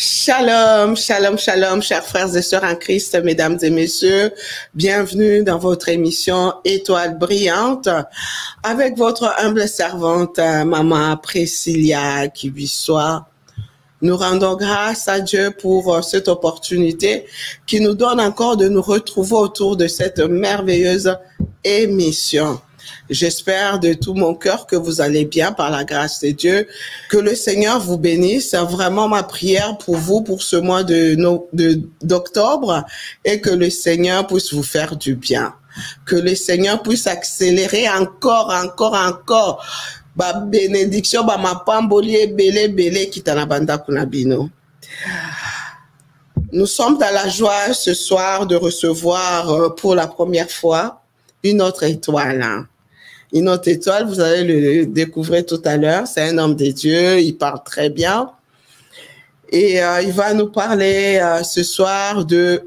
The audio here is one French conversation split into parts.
Shalom, shalom, shalom, chers frères et sœurs en Christ, mesdames et messieurs. Bienvenue dans votre émission Étoile brillante avec votre humble servante, Maman Priscilla Kibissoa. Nous rendons grâce à Dieu pour cette opportunité qui nous donne encore de nous retrouver autour de cette merveilleuse émission. J'espère de tout mon cœur que vous allez bien par la grâce de Dieu. Que le Seigneur vous bénisse. C'est vraiment ma prière pour vous pour ce mois d'octobre et que le Seigneur puisse vous faire du bien. Que le Seigneur puisse accélérer encore. Ba bénédiction, ba ma pamboli belé kitana banda kunabino. Nous sommes dans la joie ce soir de recevoir pour la première fois une autre étoile. Une autre étoile, vous allez le découvrir tout à l'heure. C'est un homme de Dieu, il parle très bien. Et il va nous parler ce soir de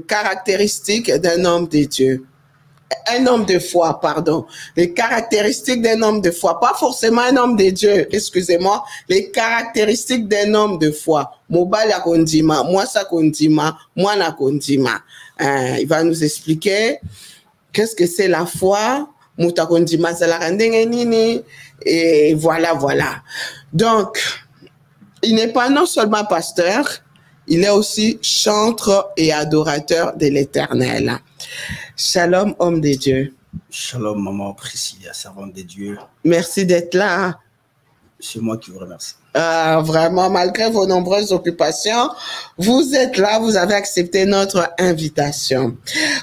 caractéristiques d'un homme de Dieu. Un homme de foi, pardon. Les caractéristiques d'un homme de foi. Pas forcément un homme de Dieu, excusez-moi. Les caractéristiques d'un homme de foi. Mobala kondima, moi ça kondima, moi na kondima. Il va nous expliquer qu'est-ce que c'est la foi. Et voilà. Donc, il n'est pas non seulement pasteur, il est aussi chantre et adorateur de l'Éternel. Shalom, homme de Dieu. Shalom, maman Priscilla, servante de Dieu. Merci d'être là. C'est moi qui vous remercie. Vraiment, malgré vos nombreuses occupations, vous êtes là, vous avez accepté notre invitation.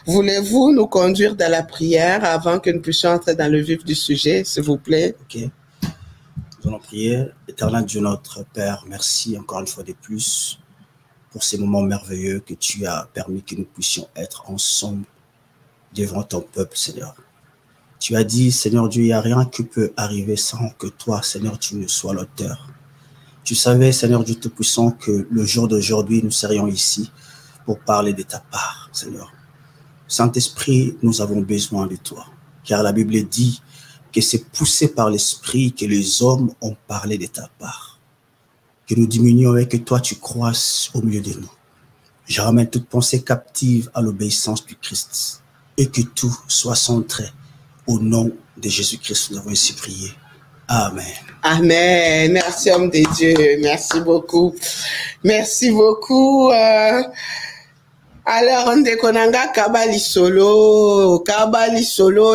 Voulez-vous nous conduire dans la prière avant que nous puissions entrer dans le vif du sujet, s'il vous plaît? Ok. Nous allons prier. Éternel Dieu, notre Père, merci encore une fois de plus pour ces moments merveilleux que tu as permis que nous puissions être ensemble devant ton peuple, Seigneur. Tu as dit, Seigneur Dieu, il n'y a rien qui peut arriver sans que toi, Seigneur, tu ne sois l'auteur. Tu savais, Seigneur Dieu Tout-Puissant, que le jour d'aujourd'hui, nous serions ici pour parler de ta part, Seigneur. Saint-Esprit, nous avons besoin de toi, car la Bible dit que c'est poussé par l'Esprit que les hommes ont parlé de ta part. Que nous diminuions et que toi, tu croisses au milieu de nous. Je ramène toute pensée captive à l'obéissance du Christ et que tout soit centré. Au nom de Jésus-Christ, nous avons ainsi prié. Amen. Amen. Merci, homme de Dieu. Merci beaucoup. Merci beaucoup. Alors, ndeko nanga kabali solo,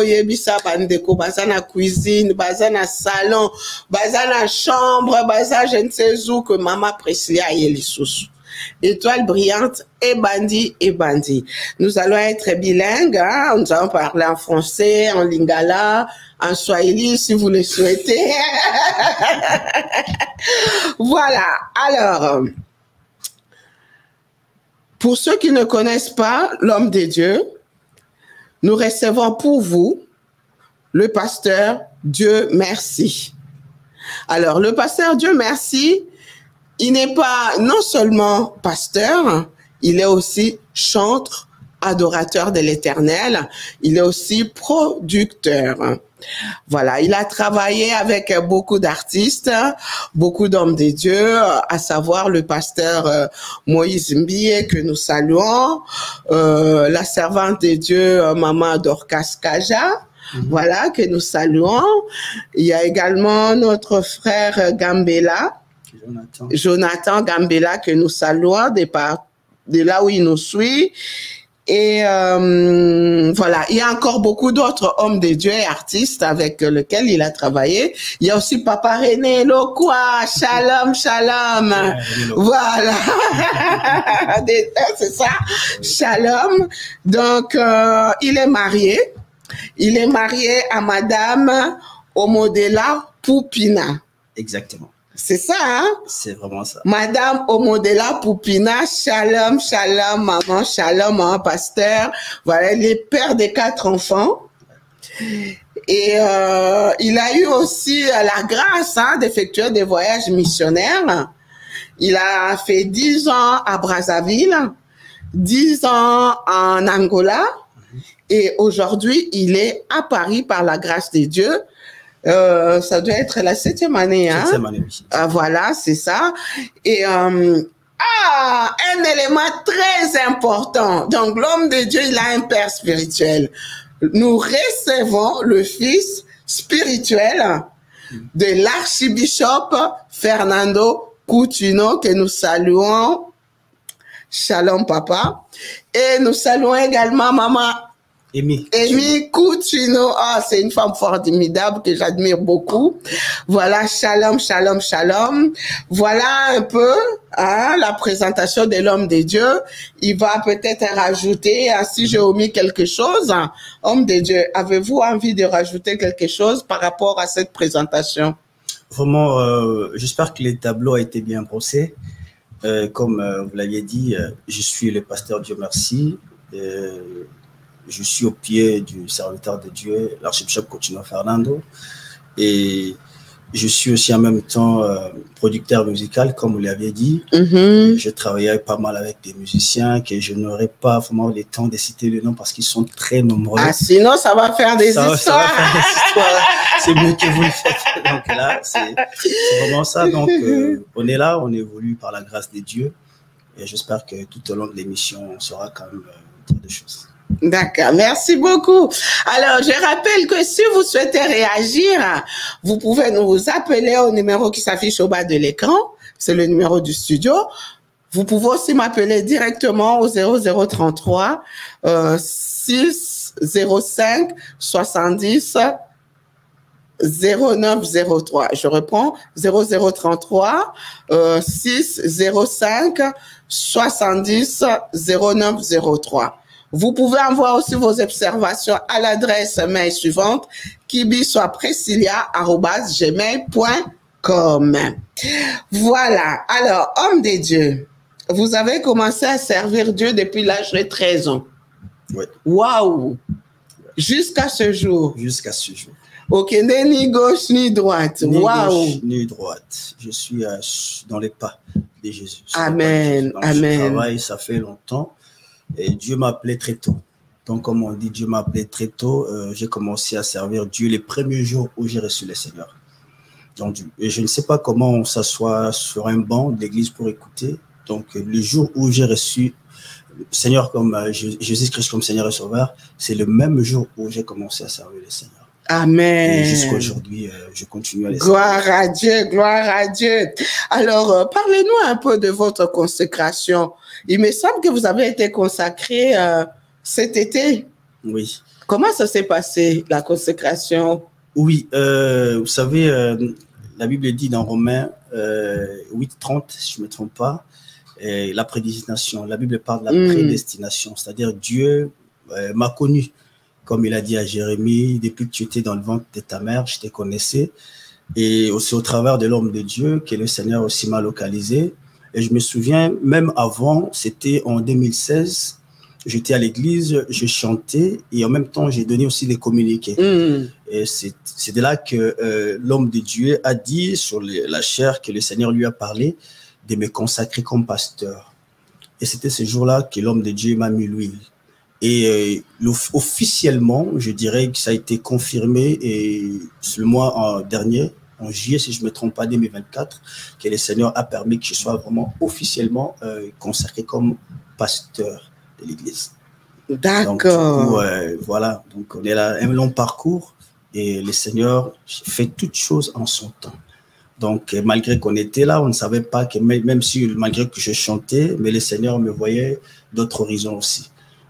yebisa bandeko, baza na cuisine, baza na salon, baza na chambre, baza je ne sais où que Maman Priscilla yelisusu. Étoile brillante et bandit. Nous allons être bilingues, hein? Nous allons parler en français, en lingala, en swahili si vous le souhaitez. Voilà. Alors, pour ceux qui ne connaissent pas l'homme de Dieu, nous recevons pour vous le pasteur Dieu merci. Alors, le pasteur Dieu merci, il n'est pas non seulement pasteur, il est aussi chantre, adorateur de l'Éternel, il est aussi producteur. Voilà, il a travaillé avec beaucoup d'artistes, beaucoup d'hommes de Dieu, à savoir le pasteur Moïse Mbie que nous saluons, la servante de Dieu Maman Dorcas Kaja, voilà, que nous saluons. Il y a également notre frère Gambela, Jonathan Gambela, que nous saluons de là où il nous suit. Et voilà, il y a encore beaucoup d'autres hommes de Dieu et artistes avec lesquels il a travaillé. Il y a aussi Papa René Lokwa, shalom. Voilà, c'est ça, shalom. Donc, il est marié à Madame Omodela Poupina. Exactement. C'est ça, hein? C'est vraiment ça. Madame Omodela Poupina, shalom, maman, shalom, maman, pasteur. Voilà, il est père de 4 enfants. Et il a eu aussi la grâce d'effectuer des voyages missionnaires. Il a fait 10 ans à Brazzaville, 10 ans en Angola. Et aujourd'hui, il est à Paris par la grâce de Dieu. Ça doit être la 7e année, hein? 7e année, oui. Voilà, c'est ça. Et un élément très important. Donc, l'homme de Dieu, il a un père spirituel. Nous recevons le fils spirituel de l'archibishop Fernando Coutinho, que nous saluons. Shalom, papa. Et nous saluons également maman Amy Coutinho. Ah, c'est une femme formidable que j'admire beaucoup. Voilà, shalom, shalom, shalom. Voilà un peu la présentation de l'homme de Dieu. Il va peut-être rajouter, si j'ai omis quelque chose. Homme de Dieu, avez-vous envie de rajouter quelque chose par rapport à cette présentation? Vraiment, j'espère que les tableaux ont été bien brossés. Comme vous l'aviez dit, je suis le pasteur Dieu merci. Je suis au pied du serviteur de Dieu, l'archibishop Coutinho Fernando. Et je suis aussi en même temps producteur musical, comme vous l'aviez dit. Je travaillais pas mal avec des musiciens que je n'aurais pas vraiment le temps de citer le nom parce qu'ils sont très nombreux. Ah, sinon, ça va faire des histoires. Ça va faire des histoires. C'est mieux que vous le faites. Donc là, c'est vraiment ça. Donc, on est là, on évolue par la grâce de Dieu. Et j'espère que tout au long de l'émission, on saura quand même dire des choses. D'accord, merci beaucoup. Alors, je rappelle que si vous souhaitez réagir, vous pouvez nous appeler au numéro qui s'affiche au bas de l'écran. C'est le numéro du studio. Vous pouvez aussi m'appeler directement au 0033 605 70 0903. Je reprends, 0033 605 70 0903. Vous pouvez envoyer aussi vos observations à l'adresse mail suivante, kibisoapresilia@gmail.com. Voilà. Alors, homme de Dieu, vous avez commencé à servir Dieu depuis l'âge de 13 ans. Oui. Waouh! Jusqu'à ce jour. Jusqu'à ce jour. Ok, ni gauche ni droite. Waouh! Ni droite. Je suis dans les pas de Jésus. Amen. Amen. Je travaille, ça fait longtemps. Et Dieu m'a appelé très tôt. Donc, comme on dit, Dieu m'a appelé très tôt. J'ai commencé à servir Dieu les premiers jours où j'ai reçu le Seigneur. Donc, et je ne sais pas comment on s'assoit sur un banc d'église pour écouter. Donc, le jour où j'ai reçu le Seigneur comme Jésus-Christ comme Seigneur et Sauveur, c'est le même jour où j'ai commencé à servir le Seigneur. Amen. Et jusqu'à aujourd'hui, je continue à les Gloire à Dieu, gloire à Dieu. Alors, parlez-nous un peu de votre consécration. Il me semble que vous avez été consacré cet été. Oui. Comment ça s'est passé, la consécration? Oui, vous savez, la Bible dit dans Romains 8:30, si je ne me trompe pas, la prédestination. La Bible parle de la prédestination, c'est-à-dire Dieu m'a connu. Comme il a dit à Jérémie, depuis que tu étais dans le ventre de ta mère, je te connaissais. Et aussi au travers de l'homme de Dieu, que le Seigneur aussi m'a localisé. Et je me souviens, même avant, c'était en 2016, j'étais à l'église, je chantais et en même temps, j'ai donné aussi des communiqués. Et c'est de là que l'homme de Dieu a dit sur la chair que le Seigneur lui a parlé de me consacrer comme pasteur. Et c'était ce jour-là que l'homme de Dieu m'a mis l'huile. Et officiellement, je dirais que ça a été confirmé et le mois dernier, en juillet, si je ne me trompe pas, 2024, que le Seigneur a permis que je sois vraiment officiellement consacré comme pasteur de l'Église. D'accord. Voilà, donc on est là, un long parcours et le Seigneur fait toutes choses en son temps. Donc, malgré qu'on était là, on ne savait pas que même si, malgré que je chantais, mais le Seigneur me voyait d'autres horizons aussi.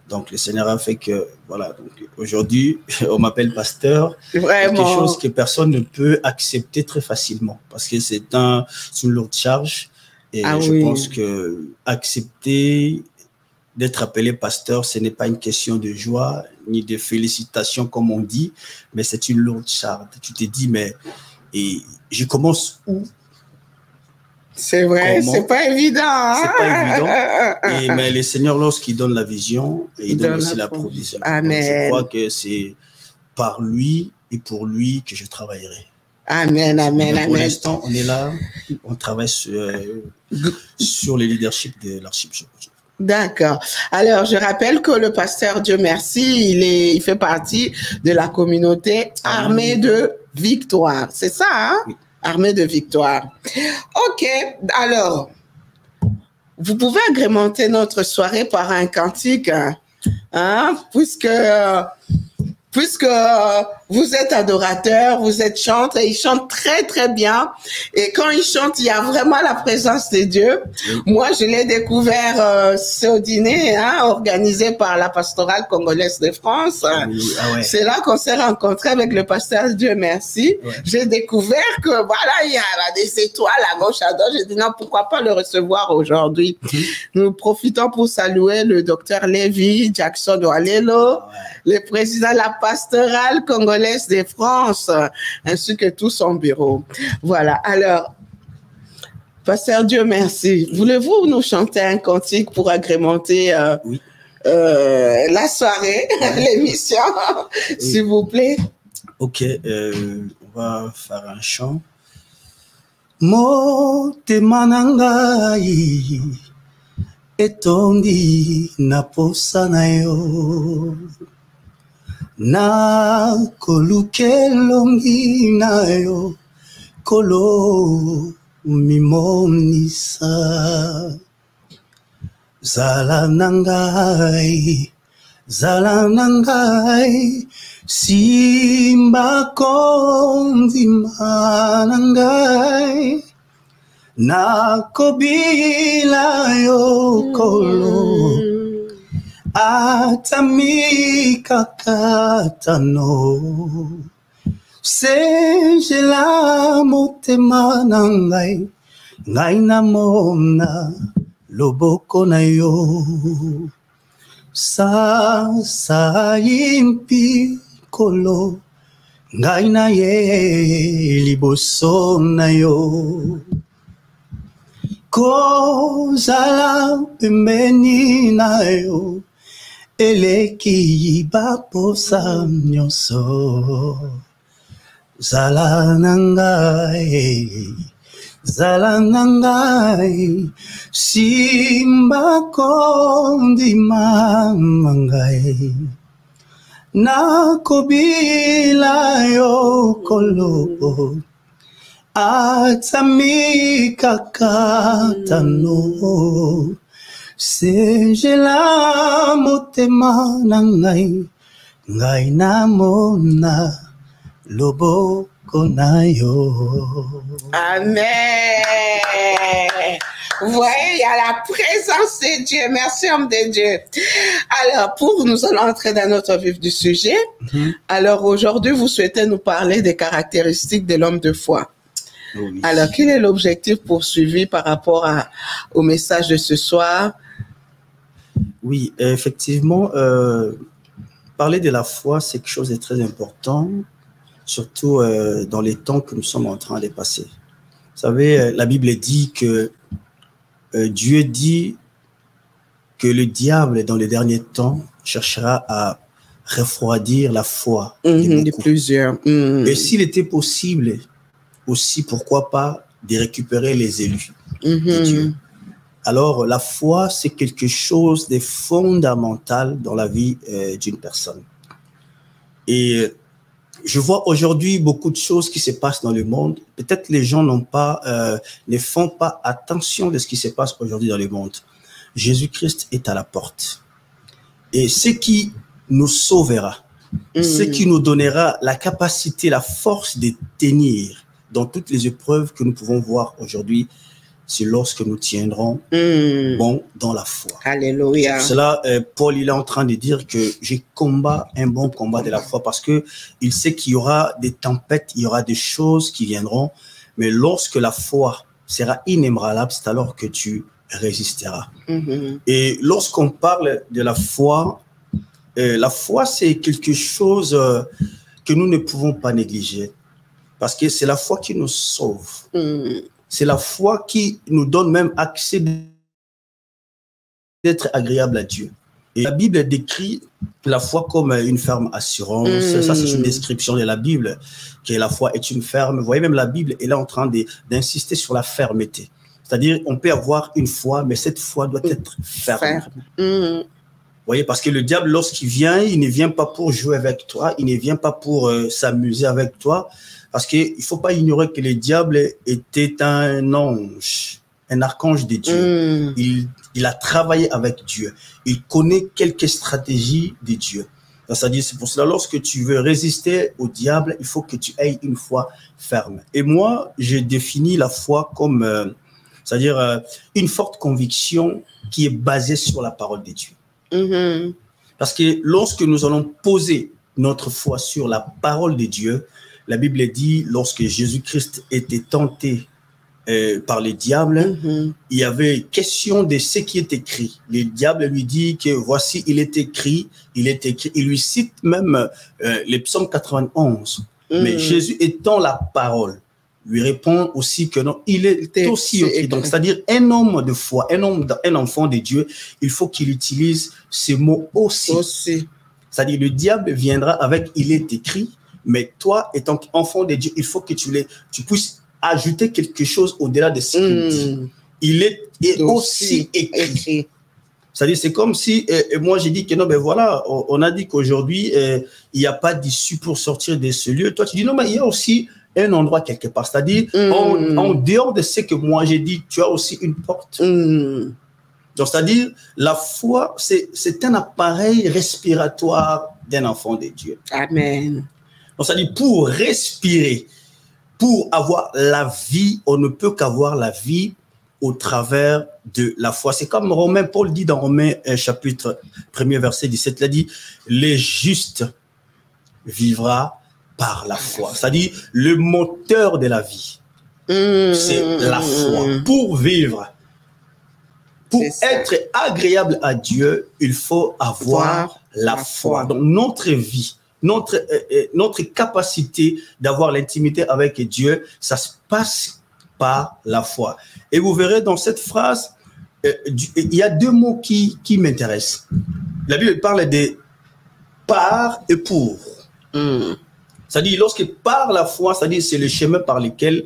Donc, le Seigneur a fait que, voilà, donc aujourd'hui, on m'appelle pasteur. Vraiment. Quelque chose que personne ne peut accepter très facilement parce que c'est une lourde charge. Et je pense que accepter d'être appelé pasteur, ce n'est pas une question de joie ni de félicitations, comme on dit, mais c'est une lourde charge. Tu te dis, mais et je commence où? C'est vrai, c'est pas évident. Hein? C'est pas évident. Mais le Seigneur, lorsqu'il donne la vision, il donne aussi la provision. Amen. Donc, je crois que c'est par lui et pour lui que je travaillerai. Amen, amen, amen. Pour l'instant, on est là, on travaille sur le leadership de l'archibishop. D'accord. Alors, je rappelle que le pasteur Dieu merci, il fait partie de la communauté Armée de Victoire. C'est ça, hein? Oui. Armée de Victoire. OK. Alors, vous pouvez agrémenter notre soirée par un cantique, hein, puisque vous êtes adorateur, vous êtes chanteur, et ils chantent très très bien. Et quand ils chantent, il y a vraiment la présence de Dieu. Moi, je l'ai découvert au dîner, hein, organisé par la pastorale congolaise de France. Ouais. C'est là qu'on s'est rencontrés avec le pasteur Dieu merci. Ouais. J'ai découvert que voilà, il y a des étoiles à gauche, à droite. J'ai dit non, pourquoi pas le recevoir aujourd'hui. Nous profitons pour saluer le docteur Lévy Jackson Walelo, le président de la pastorale congolaise de France, ainsi que tout son bureau. Voilà. Alors, pasteur Dieu merci. Voulez-vous nous chanter un cantique pour agrémenter la soirée, l'émission, s'il vous plaît? Ok, on va faire un chant. Motema nangai etondi na posa na yo. Na kolukelongi na yo kolo mimonisa zala nangai simba kondima nangai na kobila yo kolo atamika katano sejela motema na ngai namona loboko na yo sa impi kolo ngai na ye liboso na yo kozala pembeni na yo eleki baposa nyonso zala nangai simba kondima mangai nakobila yo kolo atamika katano sejela motema na ngai namona loboko na yo. Amen. Vous voyez, il y a la présence de Dieu. Merci, homme de Dieu. Alors, nous allons entrer dans notre vif du sujet. Alors, aujourd'hui, vous souhaitez nous parler des caractéristiques de l'homme de foi. Oui. Alors, quel est l'objectif poursuivi par rapport au message de ce soir? Oui, effectivement, parler de la foi, c'est quelque chose de très important, surtout dans les temps que nous sommes en train de passer. Vous savez, la Bible dit que Dieu dit que le diable, dans les derniers temps, cherchera à refroidir la foi de plusieurs. Et s'il était possible, aussi, pourquoi pas, de récupérer les élus de Dieu. Alors, la foi, c'est quelque chose de fondamental dans la vie d'une personne. Et je vois aujourd'hui beaucoup de choses qui se passent dans le monde. Peut-être les gens ne font pas attention de ce qui se passe aujourd'hui dans le monde. Jésus-Christ est à la porte. Et ce qui nous sauvera, ce qui nous donnera la capacité, la force de tenir dans toutes les épreuves que nous pouvons voir aujourd'hui, c'est lorsque nous tiendrons bon dans la foi. Alléluia. C'est pour cela, Paul, il est en train de dire que j'ai combat un bon combat de la foi parce que il sait qu'il y aura des tempêtes, il y aura des choses qui viendront, mais lorsque la foi sera inébranlable, c'est alors que tu résisteras. Et lorsqu'on parle de la foi, c'est quelque chose que nous ne pouvons pas négliger parce que c'est la foi qui nous sauve. C'est la foi qui nous donne même accès d'être agréable à Dieu. Et la Bible décrit la foi comme une ferme assurance. Ça, c'est une description de la Bible, que la foi est une ferme. Vous voyez, même la Bible est là en train d'insister sur la fermeté. C'est-à-dire, on peut avoir une foi, mais cette foi doit être ferme. Vous voyez, parce que le diable, lorsqu'il vient, il ne vient pas pour jouer avec toi, il ne vient pas pour s'amuser avec toi. Parce qu'il ne faut pas ignorer que le diable était un ange un archange de Dieu. Il a travaillé avec Dieu. Il connaît quelques stratégies de Dieu. C'est-à-dire, c'est pour cela, lorsque tu veux résister au diable, il faut que tu aies une foi ferme. Et moi, j'ai défini la foi comme, c'est-à-dire une forte conviction qui est basée sur la parole de Dieu. Parce que lorsque nous allons poser notre foi sur la parole de Dieu, la Bible dit, lorsque Jésus-Christ était tenté par le diable, il y avait question de ce qui est écrit. Le diable lui dit que voici, il est écrit. Il lui cite même les psaumes 91. Mais Jésus étant la parole, lui répond aussi que non, il est aussi écrit. Donc, c'est-à-dire un homme de foi, un enfant de Dieu, il faut qu'il utilise ces mots aussi. C'est-à-dire le diable viendra avec il est écrit, mais toi, étant enfant de Dieu, il faut que tu puisses ajouter quelque chose au-delà de ce qu'il dit. Il est aussi écrit. C'est-à-dire, c'est comme si, moi j'ai dit que non, ben voilà, on a dit qu'aujourd'hui, il n'y a pas d'issue pour sortir de ce lieu. Toi, tu dis non, mais il y a aussi un endroit quelque part. C'est-à-dire, en dehors de ce que moi j'ai dit, tu as aussi une porte. Donc, c'est-à-dire, la foi, c'est un appareil respiratoire d'un enfant de Dieu. Amen. Donc, c'est-à-dire, pour respirer, pour avoir la vie, on ne peut qu'avoir la vie au travers de la foi. C'est comme Paul dit dans Romains chapitre 1er verset 17, il a dit, les justes vivra par la foi. C'est-à-dire, le moteur de la vie, c'est la foi. Pour vivre, pour être agréable à Dieu, il faut avoir la foi. Donc, notre vie, notre capacité d'avoir l'intimité avec Dieu, ça se passe par la foi. Et vous verrez dans cette phrase, il y a deux mots qui m'intéressent. La Bible parle de par et pour. C'est-à-dire, lorsque par la foi, c'est-à-dire c'est le chemin par lequel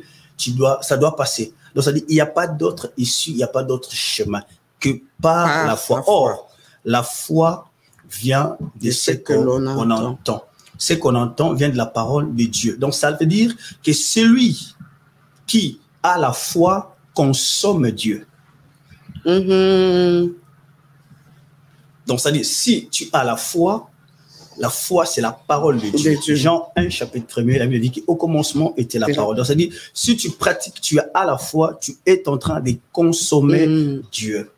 ça doit passer. Donc, c'est-à-dire il n'y a pas d'autre issue, il n'y a pas d'autre chemin que par la foi. Or, la foi vient de ce qu'on entend. Ce qu'on entend vient de la parole de Dieu. Donc, ça veut dire que celui qui a la foi consomme Dieu. Donc, ça veut dire, si tu as la foi, c'est la parole de Dieu. Jean 1, chapitre 1er, la Bible dit qu'au commencement était la parole. Donc, ça veut dire, si tu pratiques, tu as à la foi, tu es en train de consommer Dieu.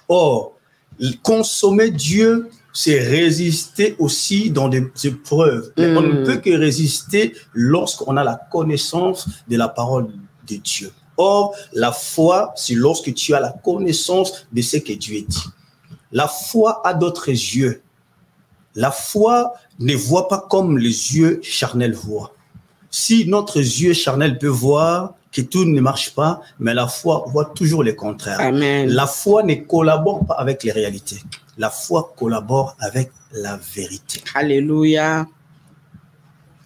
Or, consommer Dieu, c'est résister aussi dans des épreuves. Mais on ne peut que résister lorsqu'on a la connaissance de la parole de Dieu. Or, la foi, c'est lorsque tu as la connaissance de ce que Dieu dit. La foi a d'autres yeux. La foi ne voit pas comme les yeux charnels voient. Si notre yeux charnel peut voir que tout ne marche pas, mais la foi voit toujours le contraire. Amen. La foi ne collabore pas avec les réalités. La foi collabore avec la vérité. Alléluia.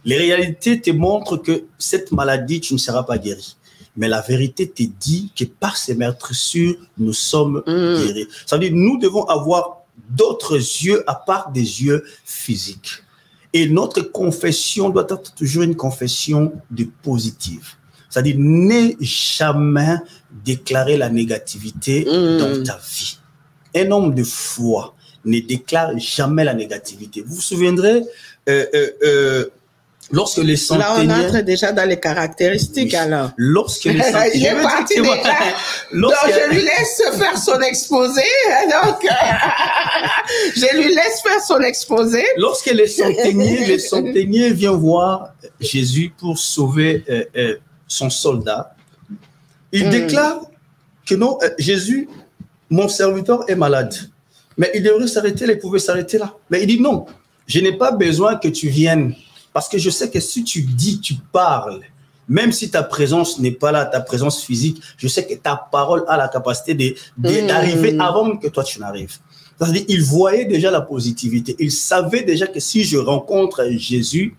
Les réalités te montrent que cette maladie, tu ne seras pas guéri. Mais la vérité te dit que par ses meurtrissures, nous sommes guéris. Ça veut dire que nous devons avoir d'autres yeux à part des yeux physiques. Et notre confession doit être toujours une confession de positive. C'est-à-dire, n'aie jamais déclaré la négativité dans ta vie. Un homme de foi ne déclare jamais la négativité. Vous vous souviendrez, lorsque les centeniers... Là, on entre déjà dans les caractéristiques, alors. Lorsque les centeniers... Il est parti déjà. Donc, je lui laisse faire son exposé. Donc, je lui laisse faire son exposé. Lorsque les centeniers viennent voir Jésus pour sauver son soldat, il déclare que non, Jésus, mon serviteur est malade. Mais il devrait s'arrêter là, il pouvait s'arrêter là. Mais il dit non, je n'ai pas besoin que tu viennes. Parce que je sais que si tu dis, tu parles, même si ta présence n'est pas là, ta présence physique, je sais que ta parole a la capacité d'arriver avant que toi tu n'arrives. C'est-à-dire, il voyait déjà la positivité. Il savait déjà que si je rencontre Jésus,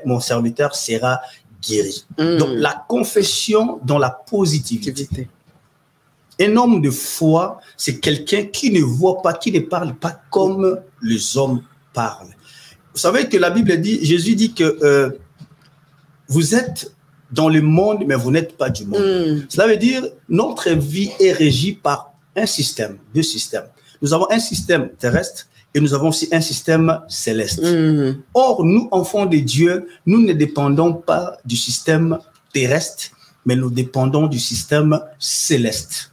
mon serviteur sera guéri. Donc, la confession dans la positivité. Un homme de foi, c'est quelqu'un qui ne voit pas, qui ne parle pas comme les hommes parlent. Vous savez que la Bible dit, Jésus dit que vous êtes dans le monde, mais vous n'êtes pas du monde. Cela veut dire notre vie est régie par un système, deux systèmes. Nous avons un système terrestre et nous avons aussi un système céleste. Or, nous, enfants de Dieu, nous ne dépendons pas du système terrestre, mais nous dépendons du système céleste.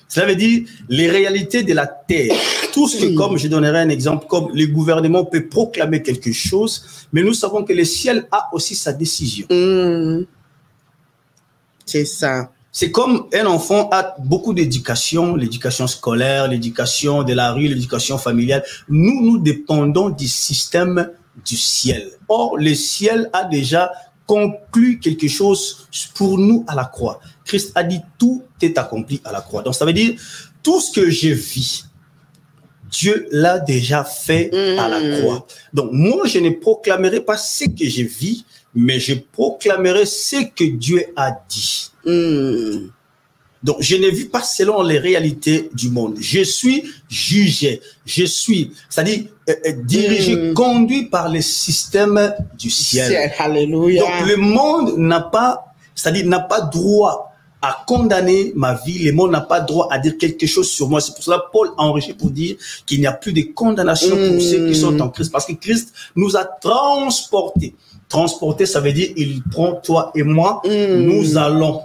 Cela veut dire les réalités de la terre. Tout ce que, comme je donnerai un exemple, comme le gouvernement peut proclamer quelque chose, mais nous savons que le ciel a aussi sa décision. C'est ça. C'est comme un enfant a beaucoup d'éducation, l'éducation scolaire, l'éducation de la rue, l'éducation familiale. Nous dépendons du système du ciel. Or, le ciel a déjà conclu quelque chose pour nous à la croix. Christ a dit tout est accompli à la croix. Donc, ça veut dire tout ce que je vis, Dieu l'a déjà fait à la croix. Donc, moi, je ne proclamerai pas ce que je vis, mais je proclamerai ce que Dieu a dit. Donc, je ne vis pas selon les réalités du monde. Je suis jugé, c'est-à-dire dirigé, conduit par le système du ciel. Alléluia. Donc, le monde n'a pas droit à condamner ma vie. Le monde n'a pas droit à dire quelque chose sur moi. C'est pour cela que Paul a enrichi pour dire qu'il n'y a plus de condamnation pour ceux qui sont en Christ. Parce que Christ nous a transportés. Transporter, ça veut dire il prend toi et moi, nous allons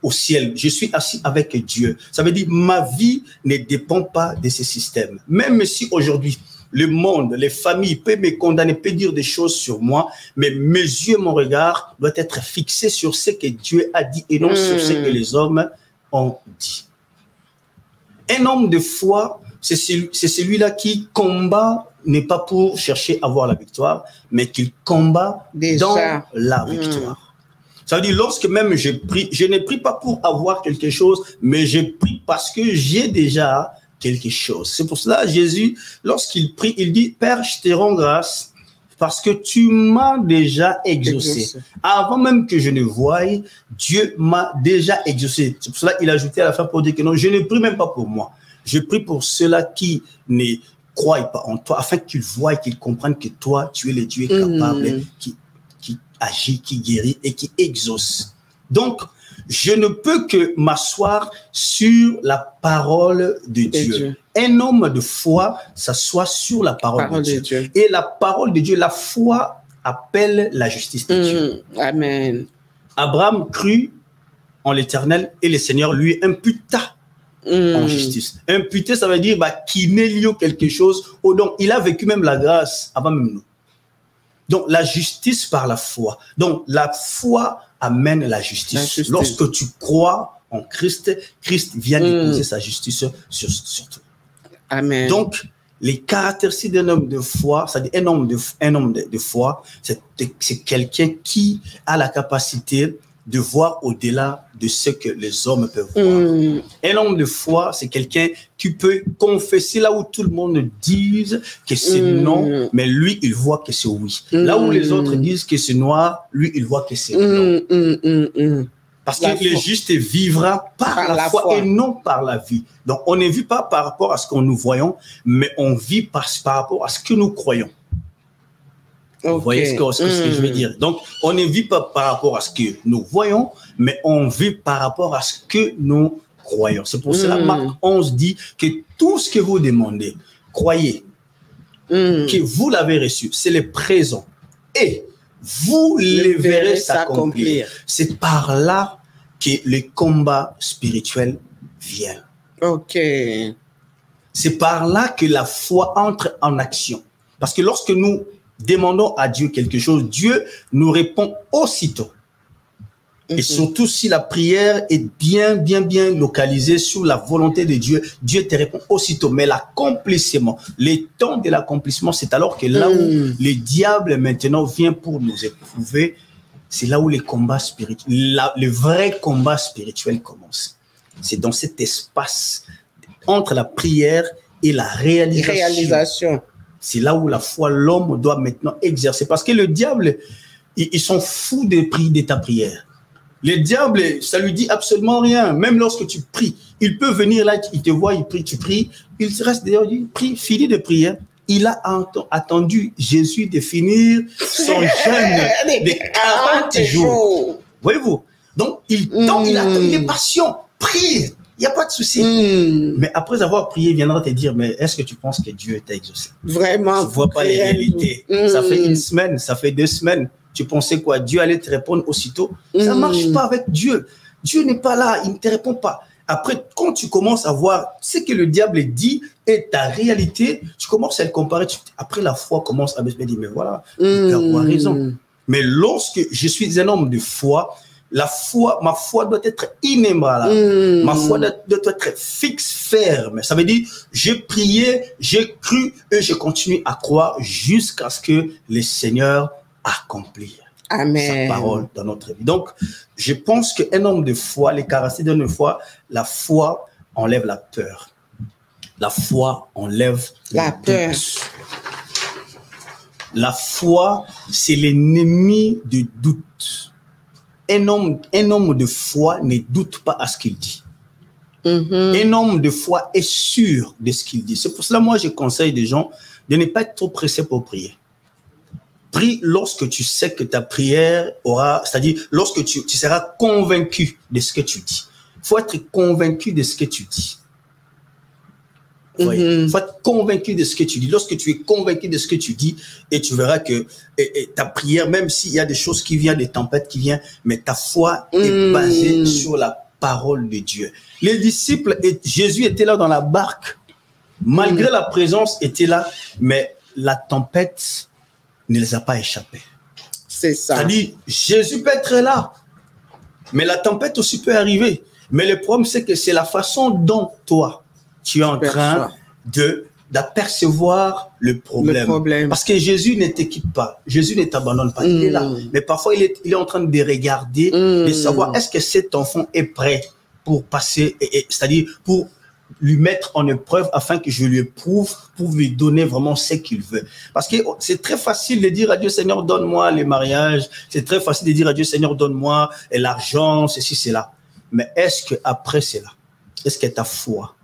au ciel. Je suis assis avec Dieu. Ça veut dire ma vie ne dépend pas de ce système. Même si aujourd'hui, le monde, les familles peuvent me condamner, peuvent dire des choses sur moi, mais mes yeux, mon regard doit être fixé sur ce que Dieu a dit et non sur ce que les hommes ont dit. Un homme de foi, c'est celui-là qui combat, n'est pas pour chercher à avoir la victoire, mais qu'il combat dans la victoire. Ça veut dire, lorsque même je prie, je ne prie pas pour avoir quelque chose, mais je prie parce que j'ai déjà quelque chose. C'est pour cela, Jésus, lorsqu'il prie, il dit, Père, je te rends grâce parce que tu m'as déjà exaucé. Avant même que je ne voie, Dieu m'a déjà exaucé. C'est pour cela qu'il a ajouté à la fin pour dire que non, je ne prie même pas pour moi. Je prie pour ceux-là qui ne croient pas en toi, afin qu'ils voient et qu'ils comprennent que toi, tu es le Dieu capable, qui agit, qui guérit et qui exauce. Donc, je ne peux que m'asseoir sur la parole de Dieu. Un homme de foi s'assoit sur la parole de Dieu. Et la parole de Dieu, la foi appelle la justice de Dieu. Amen. Abraham crut en l'Éternel et le Seigneur lui imputa en justice. Imputer, ça veut dire qu'il n'est lié quelque chose. Donc, il a vécu même la grâce avant même nous. Donc, la justice par la foi. Donc, la foi amène la justice. Lorsque tu crois en Christ, Christ vient déposer sa justice sur toi. Amen. Donc, les caractéristiques d'un homme de foi, c'est-à-dire un homme de foi, c'est quelqu'un qui a la capacité de voir au-delà de ce que les hommes peuvent voir. Un homme de foi, c'est quelqu'un qui peut confesser là où tout le monde dit que c'est non, mais lui, il voit que c'est oui. Là où les autres disent que c'est noir, lui, il voit que c'est blanc. Parce que le juste vivra par la foi et non par la vie. Donc, on ne vit pas par rapport à ce que nous voyons, mais on vit par rapport à ce que nous croyons. Vous voyez ce que je veux dire? Donc, on ne vit pas par rapport à ce que nous voyons, mais on vit par rapport à ce que nous croyons. C'est pour cela, Marc 11 dit que tout ce que vous demandez, croyez que vous l'avez reçu, c'est le présent. Et vous le verrez s'accomplir. C'est par là que le combat spirituel vient. C'est par là que la foi entre en action. Parce que lorsque nous demandons à Dieu quelque chose, Dieu nous répond aussitôt. Et surtout si la prière est bien localisée sur la volonté de Dieu, Dieu te répond aussitôt. Mais l'accomplissement, le temps de l'accomplissement, c'est alors que là où le diable maintenant vient pour nous éprouver, c'est là où les combats spirituels, le vrai combat spirituel commence. C'est dans cet espace entre la prière et la réalisation. C'est là où la foi, l'homme doit maintenant exercer. Parce que le diable, ils sont fous des prix de ta prière. Le diable, ça lui dit absolument rien. Même lorsque tu pries, il peut venir là, il te voit, il prie, tu pries. Il te reste d'ailleurs, il prie, fini de prière. Il a attendu Jésus de finir son jeûne de 40 jours. Voyez-vous? Donc, il est patient. Prie. Il n'y a pas de souci. Mais après avoir prié, il viendra te dire, mais est-ce que tu penses que Dieu t'a exaucé? Vraiment. Tu ne vois pas les réalités. Ça fait 1 semaine, ça fait 2 semaines. Tu pensais quoi? Dieu allait te répondre aussitôt? Ça ne marche pas avec Dieu. Dieu n'est pas là, il ne te répond pas. Après, quand tu commences à voir ce que le diable dit et ta réalité, tu commences à le comparer. Après, la foi commence à me dire, mais voilà, il a raison. Mais lorsque je suis un homme de foi, ma foi doit être inébranlable. Ma foi doit être fixe, ferme. Ça veut dire, j'ai prié, j'ai cru et je continue à croire jusqu'à ce que le Seigneur accomplisse sa parole dans notre vie. Donc, je pense qu'un homme de foi, les caractéristiques d'un homme de foi, la foi enlève la peur. La foi enlève la peur. La foi, c'est l'ennemi du doute. Un homme de foi ne doute pas à ce qu'il dit. Un homme de foi est sûr de ce qu'il dit. C'est pour cela, moi, je conseille des gens de ne pas être trop pressés pour prier. Prie lorsque tu sais que ta prière aura, c'est-à-dire lorsque tu seras convaincu de ce que tu dis. Il faut être convaincu de ce que tu dis. Il faut être convaincu de ce que tu dis. Lorsque tu es convaincu de ce que tu dis, et tu verras que ta prière, même s'il y a des choses qui viennent, des tempêtes qui viennent, mais ta foi est basée sur la parole de Dieu. Les disciples, Jésus était là dans la barque, malgré la présence était là, mais la tempête ne les a pas échappés. C'est ça. C'est-à-dire, Jésus peut être là, mais la tempête aussi peut arriver. Mais le problème, c'est que c'est la façon dont toi, tu es en train d'apercevoir le problème. Parce que Jésus ne t'équipe pas. Jésus ne t'abandonne pas. Il est là. Mais parfois, il est en train de regarder, de savoir est-ce que cet enfant est prêt pour passer, c'est-à-dire pour lui mettre en épreuve afin que je lui éprouve pour lui donner vraiment ce qu'il veut. Parce que c'est très facile de dire à Dieu, Seigneur, donne-moi le mariage. C'est très facile de dire à Dieu, Seigneur, donne-moi l'argent, ceci, cela. Mais est-ce qu'après cela, est-ce que ta foi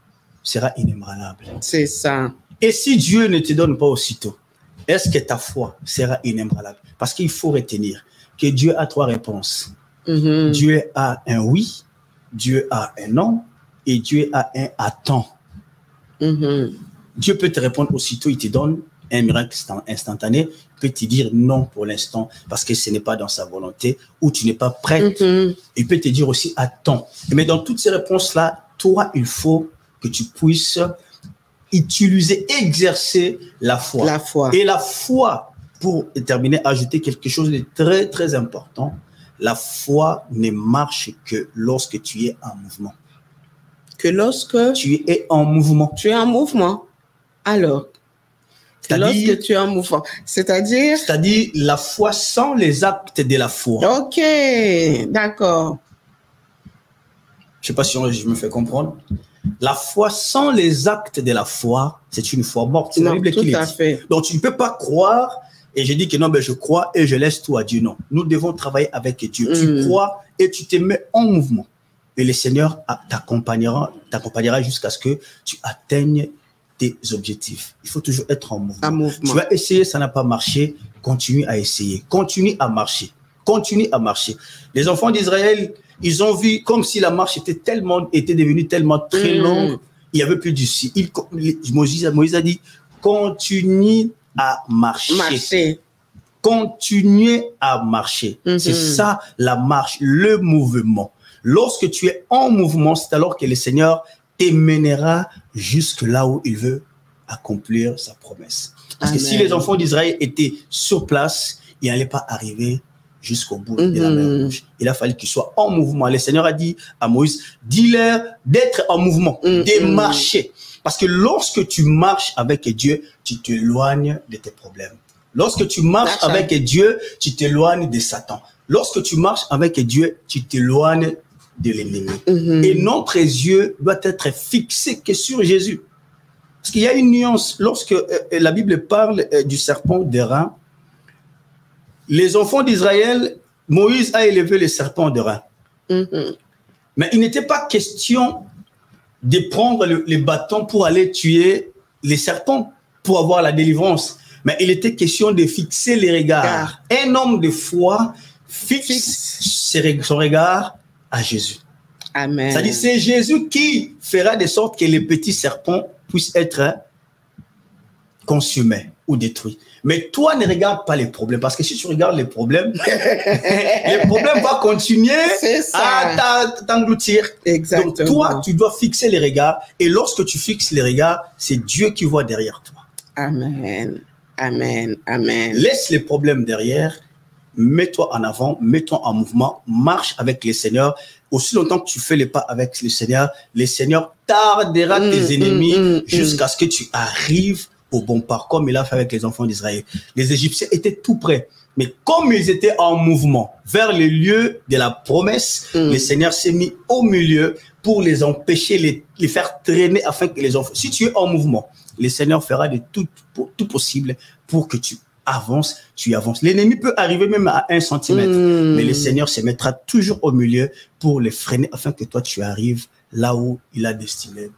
sera inébranlable? C'est ça. Et si Dieu ne te donne pas aussitôt, est-ce que ta foi sera inébranlable? Parce qu'il faut retenir que Dieu a 3 réponses. Dieu a un oui, Dieu a un non, et Dieu a un attends. Dieu peut te répondre aussitôt, il te donne un miracle instantané, il peut te dire non pour l'instant parce que ce n'est pas dans sa volonté ou tu n'es pas prête. Il peut te dire aussi attends. Mais dans toutes ces réponses-là, toi, il faut que tu puisses utiliser, exercer la foi. La foi. Et la foi, pour terminer, ajouter quelque chose de très, très important. La foi ne marche que lorsque tu es en mouvement. Que lorsque tu es en mouvement. Tu es en mouvement. Alors, lorsque tu es en mouvement. C'est-à-dire la foi sans les actes de la foi. Ok, d'accord. Je ne sais pas si je me fais comprendre. La foi sans les actes de la foi, c'est une foi morte. C'est la Bible qui le dit. Donc, tu ne peux pas croire et je dis que non, je crois et je laisse tout à Dieu. Non, nous devons travailler avec Dieu. Tu crois et tu te mets en mouvement. Et le Seigneur t'accompagnera jusqu'à ce que tu atteignes tes objectifs. Il faut toujours être en mouvement. Tu vas essayer, ça n'a pas marché. Continue à essayer. Continue à marcher. Continue à marcher. Les enfants d'Israël, ils ont vu comme si la marche était devenue tellement très longue. Il n'y avait plus d'issue. Moïse a dit, continue à marcher. Continuez à marcher. C'est ça la marche, le mouvement. Lorsque tu es en mouvement, c'est alors que le Seigneur te mènera jusque là où il veut accomplir sa promesse. Parce que si les enfants d'Israël étaient sur place, ils n'allaient pas arriver jusqu'au bout de la mer Rouge. Il a fallu qu'ils soient en mouvement. Le Seigneur a dit à Moïse, dis-leur d'être en mouvement, de marcher. Parce que lorsque tu marches avec Dieu, tu t'éloignes de tes problèmes. Lorsque tu marches avec Dieu, tu t'éloignes de Satan. Lorsque tu marches avec Dieu, tu t'éloignes de l'ennemi. Et notre yeux doit être fixé que sur Jésus. Parce qu'il y a une nuance. Lorsque la Bible parle du serpent d'airain, les enfants d'Israël, Moïse a élevé le serpent d'airain. Mais il n'était pas question de prendre les bâtons pour aller tuer les serpents pour avoir la délivrance. Mais il était question de fixer les regards. Un homme de foi fixe son regard à Jésus. Amen. C'est-à-dire, c'est Jésus qui fera de sorte que les petits serpents puissent être consumés ou détruits. Mais toi, ne regarde pas les problèmes, parce que si tu regardes les problèmes, les problèmes vont continuer à t'engloutir. Exactement. Donc toi, tu dois fixer les regards, et lorsque tu fixes les regards, c'est Dieu qui voit derrière toi. Amen. Amen. Amen. Laisse les problèmes derrière, mets-toi en avant, mets-toi en mouvement, marche avec le Seigneur. Aussi longtemps que tu fais les pas avec le Seigneur tardera tes ennemis jusqu'à ce que tu arrives au bon pas, comme il a fait avec les enfants d'Israël. Les Égyptiens étaient tout prêts, mais comme ils étaient en mouvement vers le lieu de la promesse, le Seigneur s'est mis au milieu pour les empêcher, les faire traîner afin que les enfants... Si tu es en mouvement, le Seigneur fera de tout possible pour que tu avances, tu avances. L'ennemi peut arriver même à 1 centimètre, mais le Seigneur se mettra toujours au milieu pour les freiner afin que toi, tu arrives là où il a destiné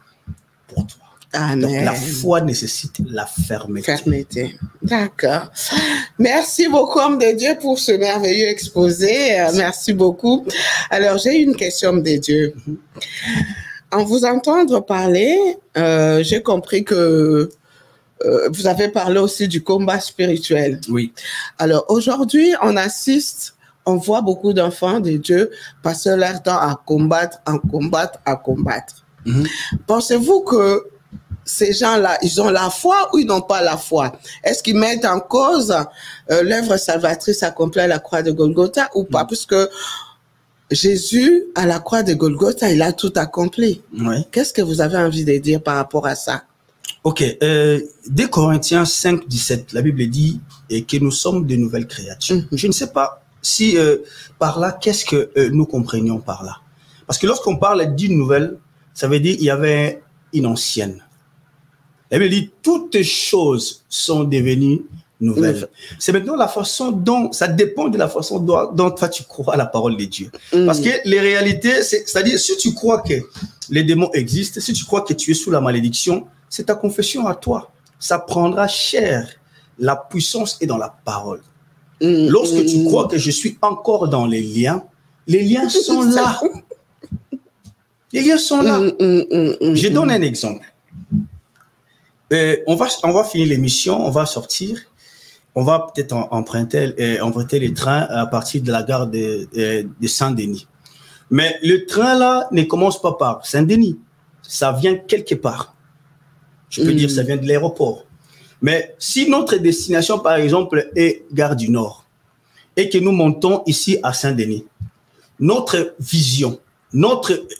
pour toi. Amen. Donc, la foi nécessite la fermeté. D'accord. Merci beaucoup, homme de Dieu, pour ce merveilleux exposé. Merci beaucoup. Alors, j'ai une question, homme de Dieu. En vous entendre parler, j'ai compris que vous avez parlé aussi du combat spirituel. Oui. Alors, aujourd'hui, on voit beaucoup d'enfants de Dieu passer leur temps à combattre. Pensez-vous que ces gens-là, ils ont la foi ou ils n'ont pas la foi? Est-ce qu'ils mettent en cause l'œuvre salvatrice accomplie à la croix de Golgotha ou pas? Puisque Jésus, à la croix de Golgotha, il a tout accompli. Oui. Qu'est-ce que vous avez envie de dire par rapport à ça? Ok. 2 Corinthiens 5, 17, la Bible dit que nous sommes de nouvelles créatures. Je ne sais pas si par là, qu'est-ce que nous comprenions par là? Parce que lorsqu'on parle d'une nouvelle, ça veut dire qu'il y avait une ancienne. La Bible dit toutes choses sont devenues nouvelles. C'est maintenant la façon dont, ça dépend de la façon dont toi tu crois à la parole de Dieu. Parce que les réalités, c'est-à-dire si tu crois que les démons existent, si tu crois que tu es sous la malédiction, c'est ta confession à toi. Ça prendra cher. La puissance est dans la parole. Lorsque tu crois que je suis encore dans les liens sont là. Les liens sont là. Je donne un exemple. On va finir l'émission, on va sortir, on va peut-être emprunter les trains à partir de la gare de Saint-Denis. Mais le train là ne commence pas par Saint-Denis, ça vient quelque part. Je peux dire ça vient de l'aéroport. Mais si notre destination par exemple est gare du Nord et que nous montons ici à Saint-Denis, notre vision,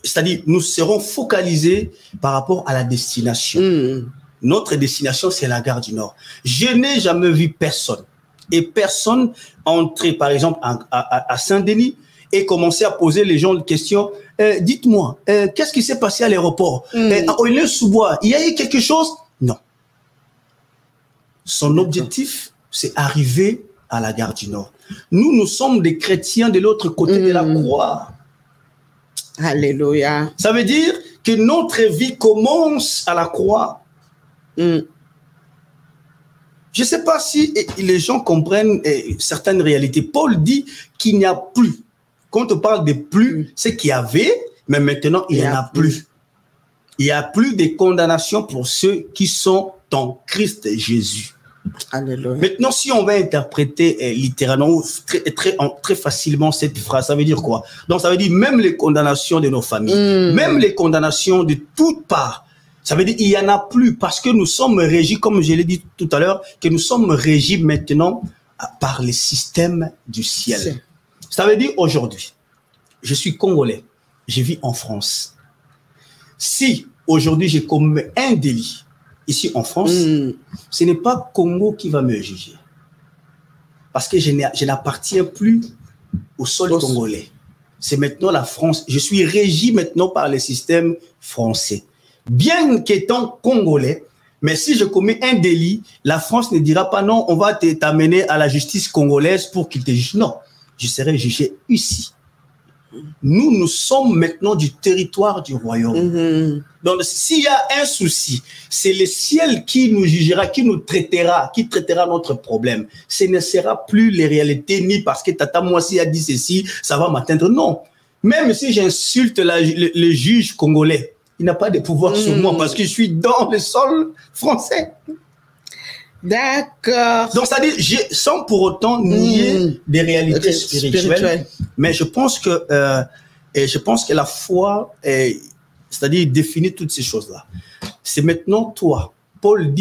c'est-à-dire nous serons focalisés par rapport à la destination. Notre destination, c'est la gare du Nord. Je n'ai jamais vu personne entrer, par exemple, à Saint-Denis et commencer à poser les gens des questions. Dites-moi, qu'est-ce qui s'est passé à l'aéroport? À Oilers-sous-Bois, il y a eu quelque chose? Non. Son objectif, c'est arriver à la gare du Nord. Nous sommes des chrétiens de l'autre côté de la croix. Alléluia. Ça veut dire que notre vie commence à la croix. Je ne sais pas si les gens comprennent certaines réalités. Paul dit qu'il n'y a plus. Quand on parle de plus, c'est qu'il y avait, mais maintenant il n'y en a plus. Il n'y a plus de condamnation pour ceux qui sont en Christ Jésus. Alléluia. Maintenant, si on va interpréter littéralement très facilement cette phrase, ça veut dire quoi? Donc, ça veut dire même les condamnations de nos familles, même les condamnations de toutes parts. Ça veut dire qu'il n'y en a plus parce que nous sommes régis, comme je l'ai dit tout à l'heure, que nous sommes régis maintenant par les systèmes du ciel. Ça veut dire aujourd'hui, je suis Congolais, je vis en France. Si aujourd'hui j'ai commis un délit ici en France, ce n'est pas Congo qui va me juger. Parce que je n'appartiens plus au sol congolais. C'est maintenant la France. Je suis régi maintenant par le système français. Bien qu'étant congolais, mais si je commets un délit, la France ne dira pas non, on va t'amener à la justice congolaise pour qu'il te juge. Non, je serai jugé ici. Nous sommes maintenant du territoire du royaume. Donc, s'il y a un souci, c'est le ciel qui nous jugera, qui traitera notre problème. Ce ne sera plus les réalités, ni parce que Tata Moissi a dit ceci, ça va m'atteindre. Non. Même si j'insulte le juge congolais, il n'a pas de pouvoir sur moi parce que je suis dans le sol français. D'accord. Donc, c'est-à-dire, sans pour autant nier des réalités spirituelles, mais je pense que la foi, c'est-à-dire définit toutes ces choses-là. C'est maintenant toi. Paul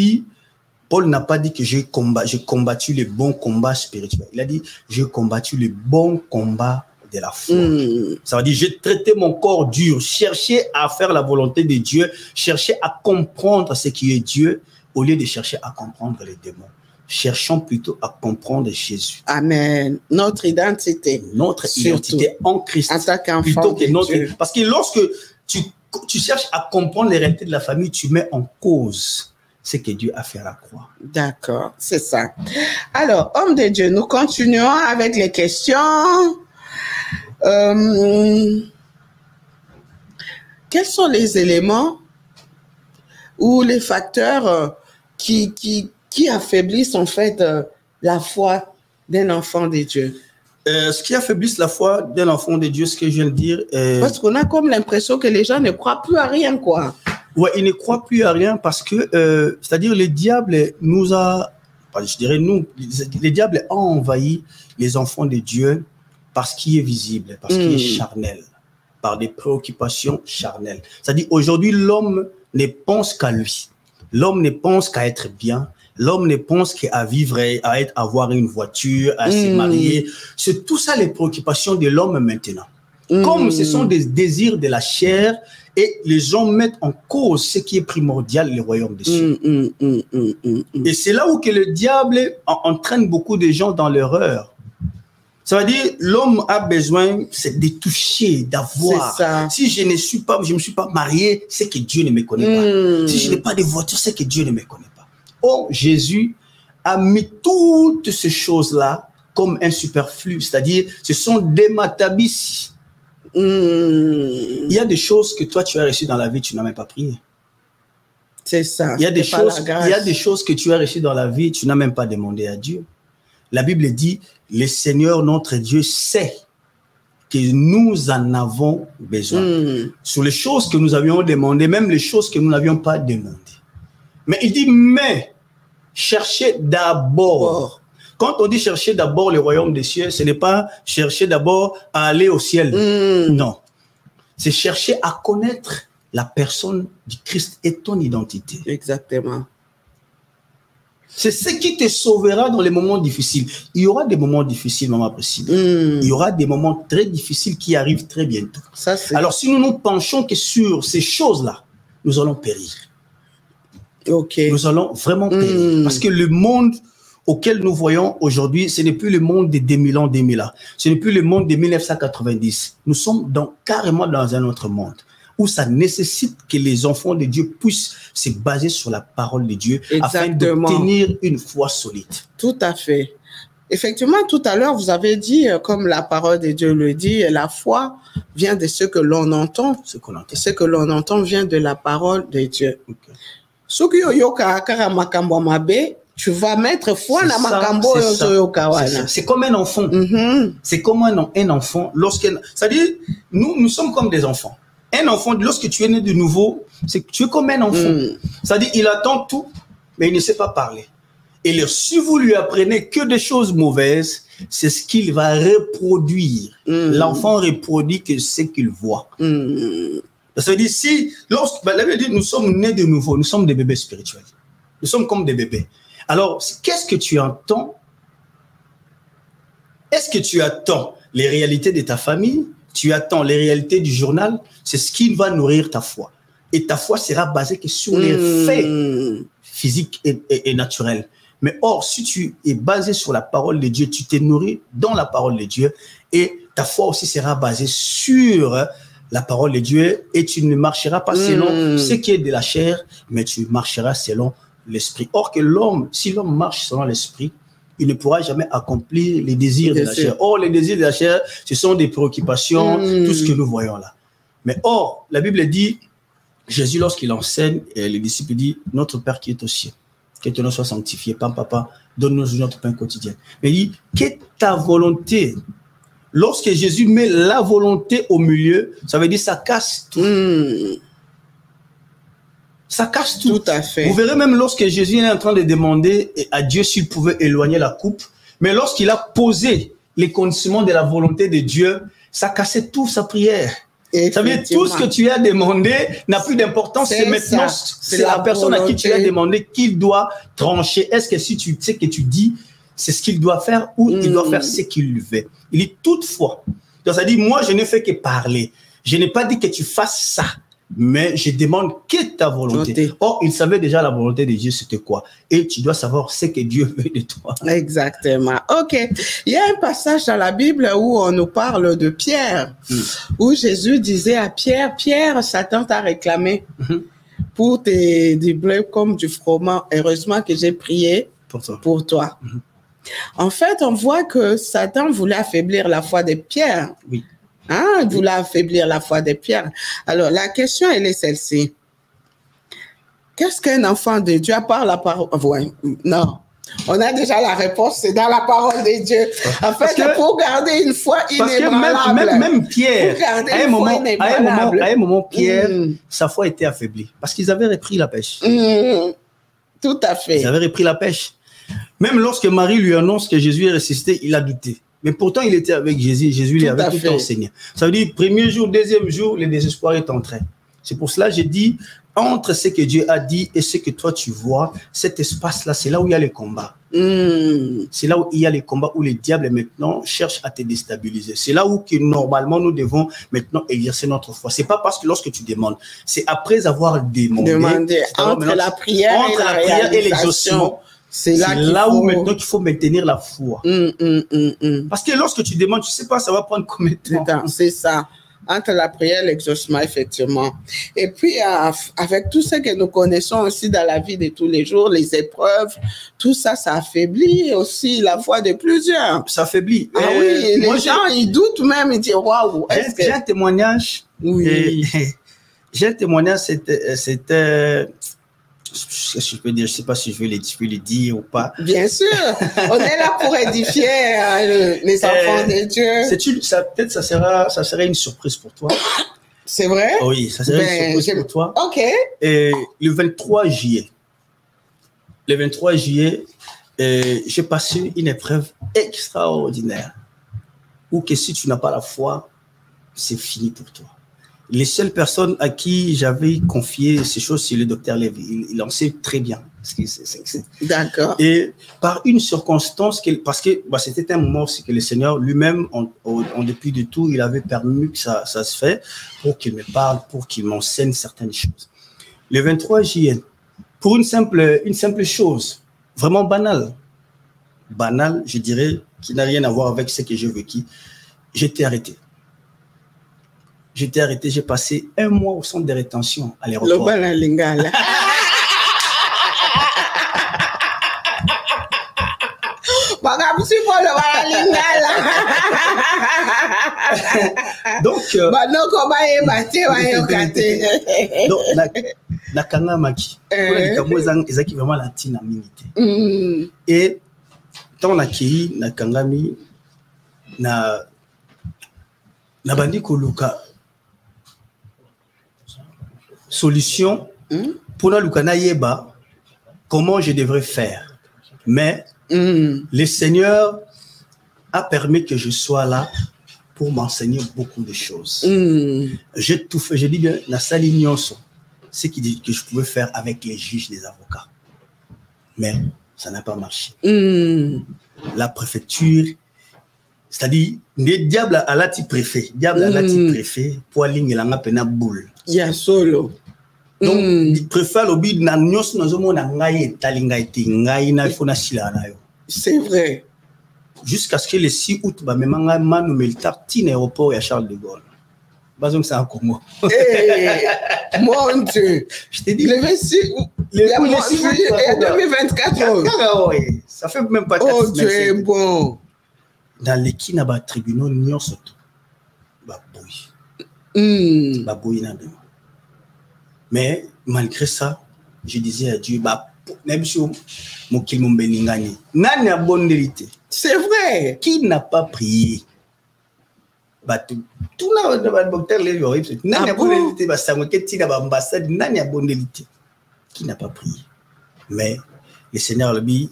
n'a pas dit que j'ai combattu les bons combats spirituels. Il a dit, j'ai combattu les bons combats de la foi. Ça veut dire, j'ai traité mon corps dur, cherché à faire la volonté de Dieu, cherché à comprendre ce qui est Dieu, au lieu de chercher à comprendre les démons. Cherchons plutôt à comprendre Jésus. Amen. Notre identité. Notre identité en Christ. En tant qu'enfant de Dieu. Parce que lorsque tu cherches à comprendre les réalités de la famille, tu mets en cause ce que Dieu a fait à la croix. D'accord, c'est ça. Alors, homme de Dieu, nous continuons avec les questions. Quels sont les éléments ou les facteurs qui affaiblissent en fait la foi d'un enfant de Dieu? Ce qui affaiblit la foi d'un enfant de Dieu, ce que je viens de dire... Parce qu'on a comme l'impression que les gens ne croient plus à rien, quoi. Ouais, ils ne croient plus à rien parce que, c'est-à-dire le diable nous a... Je dirais nous, le diable a envahi les enfants de Dieu par ce qui est visible, par ce qui est charnel, par des préoccupations charnelles. C'est-à-dire aujourd'hui, l'homme ne pense qu'à lui. L'homme ne pense qu'à être bien. L'homme ne pense qu'à vivre, à avoir une voiture, à se marier. C'est tout ça les préoccupations de l'homme maintenant. Comme ce sont des désirs de la chair et les gens mettent en cause ce qui est primordial, le royaume des cieux. Et c'est là où que le diable entraîne beaucoup de gens dans l'erreur. Ça veut dire, l'homme a besoin de toucher, d'avoir. Si je ne me suis pas marié, c'est que Dieu ne me connaît pas. Si je n'ai pas de voiture, c'est que Dieu ne me connaît pas. Or, Jésus a mis toutes ces choses-là comme un superflu. C'est-à-dire, ce sont des matabis. Il y a des choses que toi, tu as reçues dans la vie, tu n'as même pas prié. C'est ça. Il y a des choses que tu as reçues dans la vie, tu n'as même pas demandé à Dieu. La Bible dit, le Seigneur, notre Dieu, sait que nous en avons besoin. Sur les choses que nous avions demandées, même les choses que nous n'avions pas demandées. Mais il dit, mais cherchez d'abord. Quand on dit chercher d'abord le royaume des cieux, ce n'est pas chercher d'abord à aller au ciel. Non. C'est chercher à connaître la personne du Christ et ton identité. Exactement. C'est ce qui te sauvera dans les moments difficiles. Il y aura des moments difficiles, maman Priscille. Il y aura des moments très difficiles qui arrivent très bientôt. Alors, si nous nous penchons que sur ces choses-là, nous allons périr. Nous allons vraiment périr. Parce que le monde auquel nous voyons aujourd'hui, ce n'est plus le monde de 2000 ans, 2000 ans. Ce n'est plus le monde de 1990. Nous sommes carrément dans un autre monde où ça nécessite que les enfants de Dieu puissent se baser sur la parole de Dieu afin d'obtenir une foi solide. Tout à fait. Effectivement, tout à l'heure, vous avez dit, comme la parole de Dieu le dit, la foi vient de ce que l'on entend. Ce que l'on entend vient de la parole de Dieu. Tu vas mettre foi dans makambo. C'est comme un enfant. C'est comme un enfant. C'est-à-dire, nous sommes comme des enfants. Un enfant, lorsque tu es né de nouveau, tu es comme un enfant. C'est-à-dire, il attend tout, mais il ne sait pas parler. Et si vous lui apprenez que des choses mauvaises, c'est ce qu'il va reproduire. L'enfant reproduit que ce qu'il voit. Ça veut dire, la Bible dit, nous sommes nés de nouveau, nous sommes des bébés spirituels. Nous sommes comme des bébés. Alors, qu'est-ce que tu entends? Est-ce que tu attends les réalités de ta famille? Tu attends les réalités du journal? C'est ce qui va nourrir ta foi. Et ta foi sera basée que sur les faits physiques et naturels. Mais or, si tu es basé sur la parole de Dieu, tu t'es nourri dans la parole de Dieu et ta foi aussi sera basée sur la parole de Dieu et tu ne marcheras pas selon ce qui est de la chair, mais tu marcheras selon l'esprit. Or que si l'homme marche selon l'esprit, il ne pourra jamais accomplir les désirs de la chair. Or, les désirs de la chair, ce sont des préoccupations, tout ce que nous voyons là. Mais or, la Bible dit, Jésus, lorsqu'il enseigne, et les disciples disent, notre Père qui est au ciel, que ton nom soit sanctifié, papa, donne-nous notre pain quotidien. Mais il dit, qu'est ta volonté? Lorsque Jésus met la volonté au milieu, ça veut dire ça casse tout. Ça casse tout. Tout à fait. Vous verrez même lorsque Jésus est en train de demander à Dieu s'il pouvait éloigner la coupe, mais lorsqu'il a posé les conditions de la volonté de Dieu, ça cassait tout sa prière. Ça veut dire tout ce que tu as demandé n'a plus d'importance. C'est maintenant, c'est la personne à qui tu as demandé qu'il doit trancher. Est-ce que si tu sais que tu dis, c'est ce qu'il doit faire ou il doit faire ce qu'il veut. Il dit toutefois. Donc ça dit, moi je n'ai fait que parler. Je n'ai pas dit que tu fasses ça. Mais je demande quelle est ta volonté. Or, il savait déjà la volonté de Dieu, c'était quoi. Et tu dois savoir ce que Dieu veut de toi. Exactement. OK. Il y a un passage dans la Bible où on nous parle de Pierre, où Jésus disait à Pierre, Pierre, Satan t'a réclamé pour du blé comme du froment. Heureusement que j'ai prié pour toi. En fait, on voit que Satan voulait affaiblir la foi de Pierre. Oui. Hein, il voulait affaiblir la foi de Pierre. Alors, la question, elle est celle-ci. Qu'est-ce qu'un enfant de Dieu, à part la parole? Ouais, non. On a déjà la réponse, c'est dans la parole de Dieu. En fait, pour garder une foi inébranlable. Même Pierre, à un moment, Pierre, sa foi était affaiblie. Parce qu'ils avaient repris la pêche. Tout à fait. Ils avaient repris la pêche. Même lorsque Marie lui annonce que Jésus est ressuscité, il a douté. Mais pourtant, il était avec Jésus. Jésus lui avait tout enseigné. Ça veut dire, premier jour, deuxième jour, le désespoir est entré. C'est pour cela que j'ai dit, entre ce que Dieu a dit et ce que toi tu vois, cet espace-là, c'est là où il y a les combats. C'est là où il y a les combats, où le diable maintenant cherche à te déstabiliser. C'est là où normalement nous devons maintenant exercer notre foi. C'est pas parce que lorsque tu demandes, c'est après avoir demandé entre la prière et l'exaucement. C'est là où maintenant qu'il faut maintenir la foi. Parce que lorsque tu demandes, tu ne sais pas, ça va prendre combien de temps. C'est ça. Entre la prière et l'exaucement, effectivement. Et puis, avec tout ce que nous connaissons aussi dans la vie de tous les jours, les épreuves, tout ça, ça affaiblit aussi la foi de plusieurs. Ça affaiblit. Ah oui, les gens, ils doutent même, ils disent, waouh. J'ai un témoignage. Oui. J'ai un témoignage, c'était... Je peux dire, je ne sais pas si je vais le dire ou pas. Bien sûr, on est là pour édifier les enfants de Dieu. Peut-être ça serait une surprise pour toi. C'est vrai? Oui, ça serait une surprise pour toi. OK. Et le 23 juillet, j'ai passé une épreuve extraordinaire où que si tu n'as pas la foi, c'est fini pour toi. Les seules personnes à qui j'avais confié ces choses, c'est le docteur Lévy. Il en sait très bien. D'accord. Et par une circonstance, parce que c'était un moment aussi que le Seigneur lui-même, en dépit de tout, il avait permis que ça se fait pour qu'il me parle, pour qu'il m'enseigne certaines choses. Le 23 juillet, pour une simple chose, vraiment banale, je dirais, qui n'a rien à voir avec ce que j'ai vécu, j'étais arrêté. J'ai passé 1 mois au centre de rétention à l'aéroport. Donc, vraiment la tinamité. Et tant on a accueilli na kangami na bandi koluka solution pour na lukana yeba comment je devrais faire. Mais le Seigneur a permis que je sois là pour m'enseigner beaucoup de choses. J'ai tout fait. J'ai dit bien, la salle ignore ce qu'il dit que je pouvais faire avec les juges, les avocats. Mais ça n'a pas marché. La préfecture, c'est-à-dire, le diable a la préfet. Diable a la préfet pour aller à la pena boule. Il y a solo. Donc, il préfère le bid na nyos na zomo na ngai talingaiti ngai na fona sila na yo. C'est vrai. Jusqu'à ce que le 6 août ba memanga manu meltar tin aéroport ya Charles de Gaulle. Bazong, c'est un Congo. Mon Dieu. Je t'ai dit. Le 26 et 2024. Ça fait même pas 4 semaines. Oh Dieu est bon. Dans les qui n'a pas tribunal, nous sommes baboui. Baboui n'a pas. Mais malgré ça, je disais à Dieu, c'est vrai. Qui n'a pas prié? Tout n'a qui n'a pas prié? Mais le Seigneur lui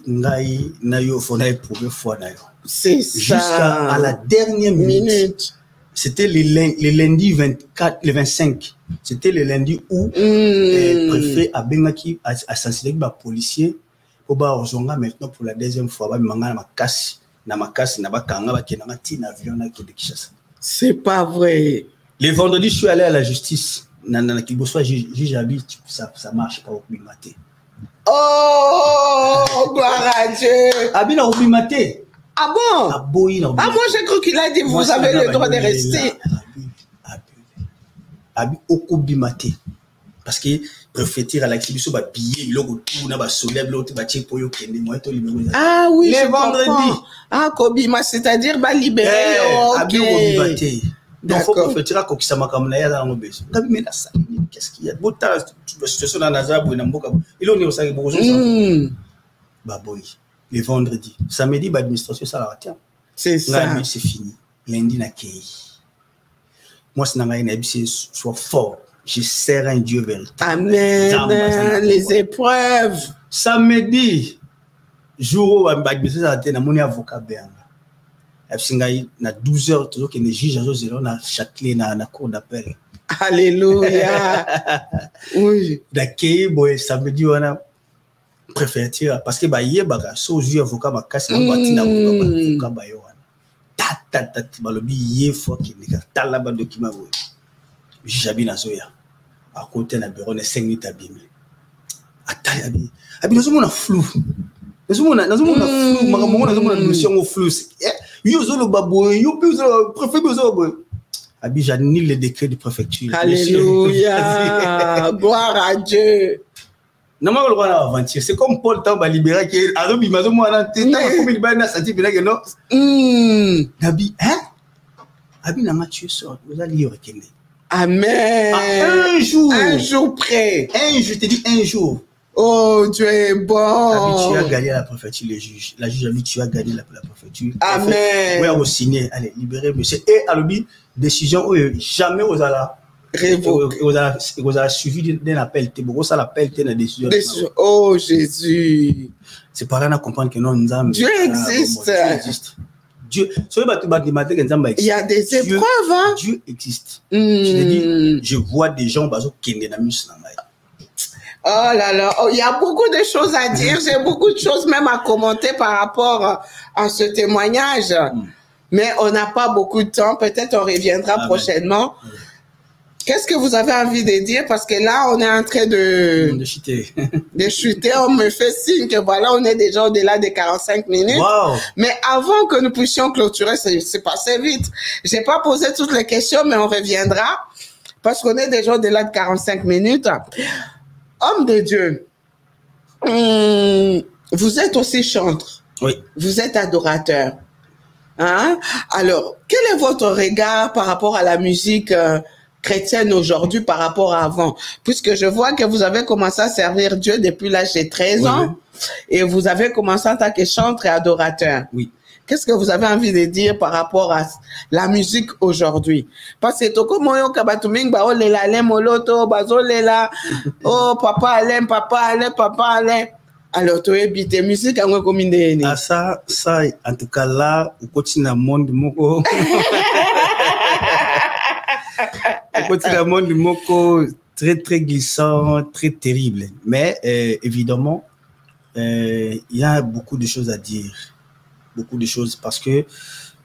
c'est ça. Jusqu'à la dernière minute. C'était le lundi 24, le 25. C'était le lundi où le préfet a assassiné un policier. Maintenant pour la deuxième fois, c'est pas vrai. Le vendredi, je suis allé à la justice. Ça marche pas au Bimaté. Oh, gloire à Dieu. Abina au Bimaté. Ah bon? Ah, moi j'ai cru qu'il a dit vous avez le droit de rester. Abi au Bimaté. Parce que préfétir à la Kibiso va piller l'eau tout n'a pas soleil l'autre va tirer pour yo kende moi to libérer. Ah oui, le vendredi. Ah Kobima, c'est-à-dire ba libérer. Abi au Bimaté. Donc faut préfétir à kokisama comme na ya dans nos besoins. Mais là ça qu'est-ce qu'il y a? Bota la situation dans Nazabu et Namboka. Il on est au sac beaucoup ça. Bah boy. Le vendredi. Samedi, l'administration, ça la retient. C'est ça. Mais c'est fini. Lundi, na kei. Moi, c'est un soit fort. Je sers un Dieu véritable. Amen. Les épreuves. Samedi, jour où l'administration a mon avocat Bernard. Na 12 heures, toujours qu'il y a des juges à Châtelet, na cour d'appel. Alléluia. Oui. D'accueil, samedi, on a préféré parce que hier so ju avocat ba kasi na batina avocat ba yo wana balobi hier faut que les tala ba document bo jabi na zoya à côté na bureau na 5 minutes abimi atali abi nazomona flou nazomona flou makambo nazomona mission au flou yo zolo babo yo préfet bozo abi j'annule le décret de préfecture. Alléluia. Gloire à Dieu. C'est comme Paul Tamba libéré qui a remis ma zone à comme il va senti bien que non. Nabi, hein? Abi n'a pas tué ça. Vous allez y retenir. Amen. Un jour. Un jour près. Je te dis un jour. Oh, Dieu est bon. Abi, tu as gagné la préfecture, les juges. La juge a dit tu as gagné la préfecture. Amen. Oui, on va signer. Allez, libérer monsieur. Et à l'obi, décision jamais aux alas. Vous avez suivi d'un appel, ça l'appel dans la décision. Oh Jésus. C'est pas rien à comprendre que non, Dieu existe. Dieu existe. Dieu, il y a des épreuves. Hein? Dieu existe. Je te dis, je vois des gens qui sont oh là là, il y a beaucoup de choses à dire. J'ai beaucoup de choses même à commenter par rapport à ce témoignage. Mais on n'a pas beaucoup de temps. Peut-être on reviendra prochainement. Qu'est-ce que vous avez envie de dire? Parce que là, on est en train de chuter. De chuter. On me fait signe que voilà, on est déjà au-delà des 45 minutes. Wow. Mais avant que nous puissions clôturer, c'est passé vite. J'ai pas posé toutes les questions, mais on reviendra. Parce qu'on est déjà au-delà de 45 minutes. Homme de Dieu, vous êtes aussi chanteur. Oui. Vous êtes adorateur. Hein? Alors, quel est votre regard par rapport à la musique chrétienne aujourd'hui par rapport à avant? Puisque je vois que vous avez commencé à servir Dieu depuis l'âge de 13 ans et vous avez commencé en tant que chanteur et adorateur. Oui. Qu'est-ce que vous avez envie de dire par rapport à la musique aujourd'hui? Parce que toko moyo kabatuming ba olela ale moloto bazolela oh papa ale papa ale. Alors tu habite musique en commune de ah ça en tout cas là au continent monde moko au continent monde moko très très glissant, très terrible. Mais évidemment il y a beaucoup de choses à dire. Beaucoup de choses parce que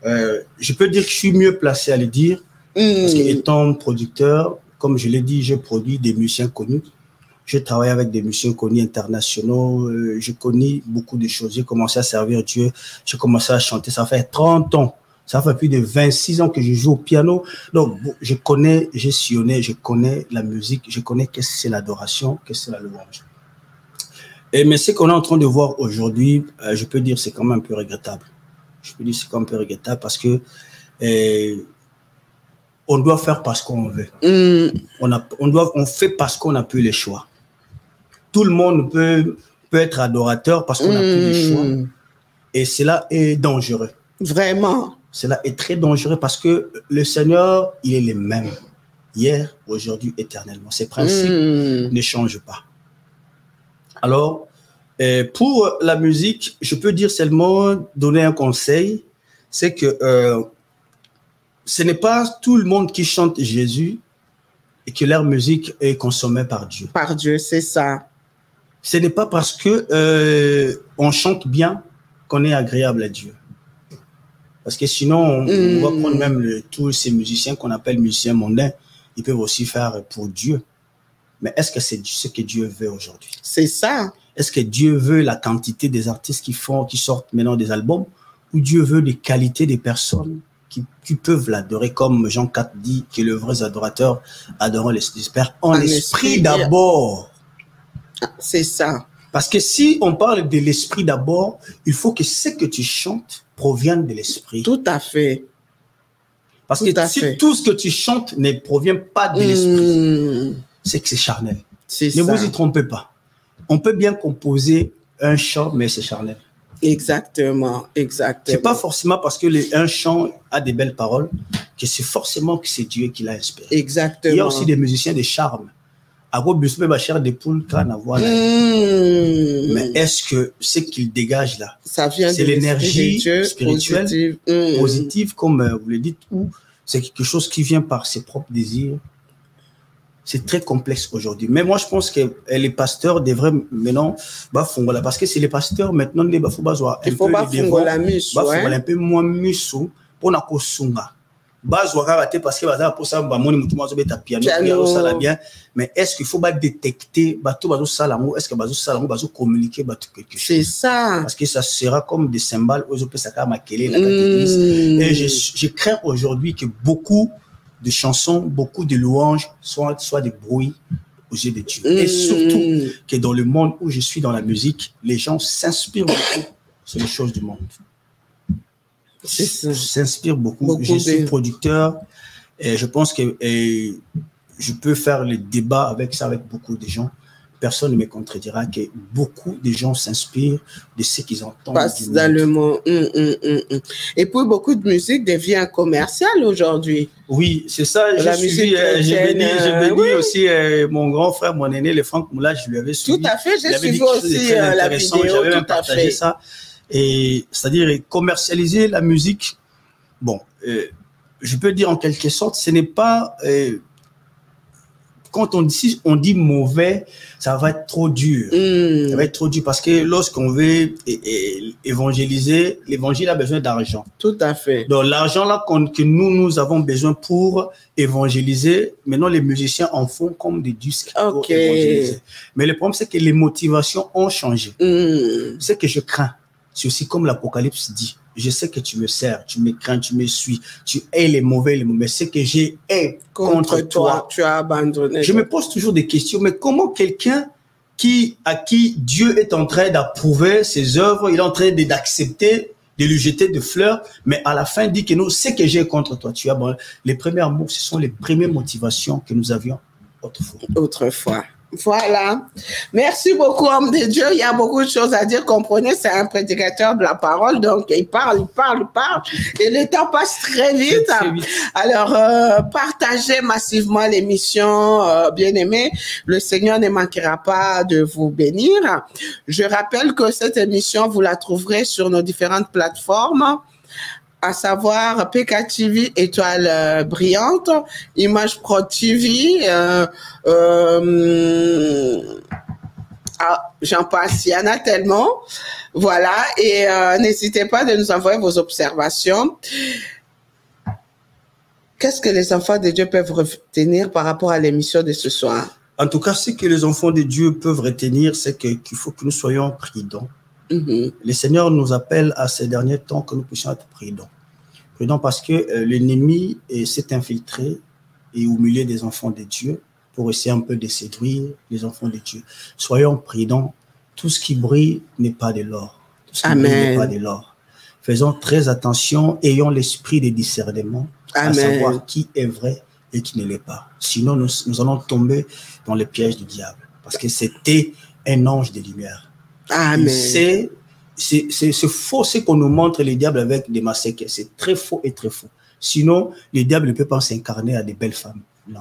je peux dire que je suis mieux placé à le dire parce que étant producteur, comme je l'ai dit, je produis des musiciens connus. Je travaille avec des musiciens connus internationaux. Je connais beaucoup de choses. J'ai commencé à servir Dieu. J'ai commencé à chanter. Ça fait 30 ans. Ça fait plus de 26 ans que je joue au piano. Donc, bon, j'ai sillonné, je connais la musique, je connais qu'est-ce que c'est l'adoration, qu'est-ce que c'est la louange. Mais ce qu'on est en train de voir aujourd'hui, je peux dire c'est quand même un peu regrettable. Je peux dire c'est quand même un peu regrettable parce que on doit faire parce qu'on veut. On fait parce qu'on n'a plus les choix. Tout le monde peut être adorateur parce qu'on n'a plus les choix. Et cela est dangereux. Vraiment. Cela est très dangereux parce que le Seigneur, il est le même. Hier, aujourd'hui, éternellement. Ces principes ne changent pas. Alors, pour la musique, je peux dire seulement, donner un conseil, c'est que ce n'est pas tout le monde qui chante Jésus et que leur musique est consommée par Dieu. Par Dieu, c'est ça. Ce n'est pas parce que on chante bien qu'on est agréable à Dieu. Parce que sinon, on va prendre même tous ces musiciens qu'on appelle musiciens mondains, ils peuvent aussi faire pour Dieu. Mais est-ce que c'est ce que Dieu veut aujourd'hui? C'est ça. Est-ce que Dieu veut la quantité des artistes qui sortent maintenant des albums, ou Dieu veut des qualités des personnes qui peuvent l'adorer, comme Jean 4 dit que les vrais adorateurs adorent l'Esprit en esprit d'abord. C'est ça. Parce que si on parle de l'esprit d'abord, il faut que ce que tu chantes provienne de l'esprit. Tout à fait. Parce que si tout ce que tu chantes ne provient pas de l'esprit, c'est que c'est charnel. Ne vous y trompez pas. On peut bien composer un chant, mais c'est charnel. Exactement, exactement. C'est pas forcément parce que un chant a des belles paroles que c'est forcément que c'est Dieu qui l'a inspiré. Exactement. Il y a aussi des musiciens de charme. Mais est-ce que ce qu'il dégage là, c'est l'énergie spirituelle, positive, comme vous le dites, ou c'est quelque chose qui vient par ses propres désirs? C'est très complexe aujourd'hui. Mais moi, je pense que les pasteurs devraient maintenant, parce que c'est les pasteurs maintenant, il faut un peu moins musu pour na kosunga. Parce que piano bien, mais est-ce qu'il faut détecter est-ce que communiquer quelque chose? C'est ça. Parce que ça sera comme des cymbales et je crains aujourd'hui que beaucoup de chansons, beaucoup de louanges soient des bruits aux yeux de Dieu. Et surtout que dans le monde où je suis dans la musique, les gens s'inspirent beaucoup sur les choses du monde. S'inspire beaucoup. Je suis producteur et je pense que je peux faire le débat avec beaucoup de gens. Personne ne me contredira que beaucoup de gens s'inspirent de ce qu'ils entendent. Passe dans le monde. Et puis beaucoup de musique devient commerciale aujourd'hui. Oui, c'est ça. J'ai béni aussi mon grand frère, mon aîné, le Franck Moula, je lui avais suivi. Tout à fait, j'ai suivi aussi la vidéo. J'avais même partagé ça. Et c'est-à-dire commercialiser la musique. Bon, je peux dire en quelque sorte, ce n'est pas quand on dit mauvais, ça va être trop dur. Ça va être trop dur parce que lorsqu'on veut évangéliser, l'évangile a besoin d'argent. Tout à fait. Donc l'argent là que nous avons besoin pour évangéliser, maintenant les musiciens en font comme des disques pour évangéliser. Mais le problème c'est que les motivations ont changé. Ce que je crains, c'est aussi comme l'Apocalypse dit. Je sais que tu me sers, tu me crains, tu me suis, tu hais les mauvais, mais ce que j'ai est contre toi. Tu as abandonné. Je me pose toujours des questions, mais comment quelqu'un à qui Dieu est en train d'approuver ses œuvres, il est en train d'accepter, de lui jeter des fleurs, mais à la fin dit que non, ce que j'ai contre toi, tu as abandonné. Les premiers mots, ce sont les premières motivations que nous avions autrefois. Voilà. Merci beaucoup, homme de Dieu. Il y a beaucoup de choses à dire. Comprenez, c'est un prédicateur de la parole. Donc, il parle. Et le temps passe très vite. Alors, partagez massivement l'émission, bien-aimés. Le Seigneur ne manquera pas de vous bénir. Je rappelle que cette émission, vous la trouverez sur nos différentes plateformes, à savoir PK-TV Étoile Brillante, Image Pro TV, j'en passe, il y en a tellement. Voilà, et n'hésitez pas de nous envoyer vos observations. Qu'est-ce que les enfants de Dieu peuvent retenir par rapport à l'émission de ce soir? En tout cas, ce que les enfants de Dieu peuvent retenir, c'est qu'il faut que nous soyons prudents. Le Seigneur nous appelle à ces derniers temps que nous puissions être prudents. Prudent parce que l'ennemi s'est infiltré et au milieu des enfants de Dieu pour essayer un peu de séduire les enfants de Dieu. Soyons prudents. Tout ce qui brille n'est pas de l'or. Tout ce qui brille n'est pas de l'or. Faisons très attention, ayons l'esprit de discernement, à savoir qui est vrai et qui ne l'est pas. Sinon, nous allons tomber dans les pièges du diable. Parce que c'était un ange de lumière. Amen. C'est faux ce qu'on nous montre les diables avec des massacres. C'est très faux et très faux. Sinon, le diable ne peut pas s'incarner à des belles femmes. Non.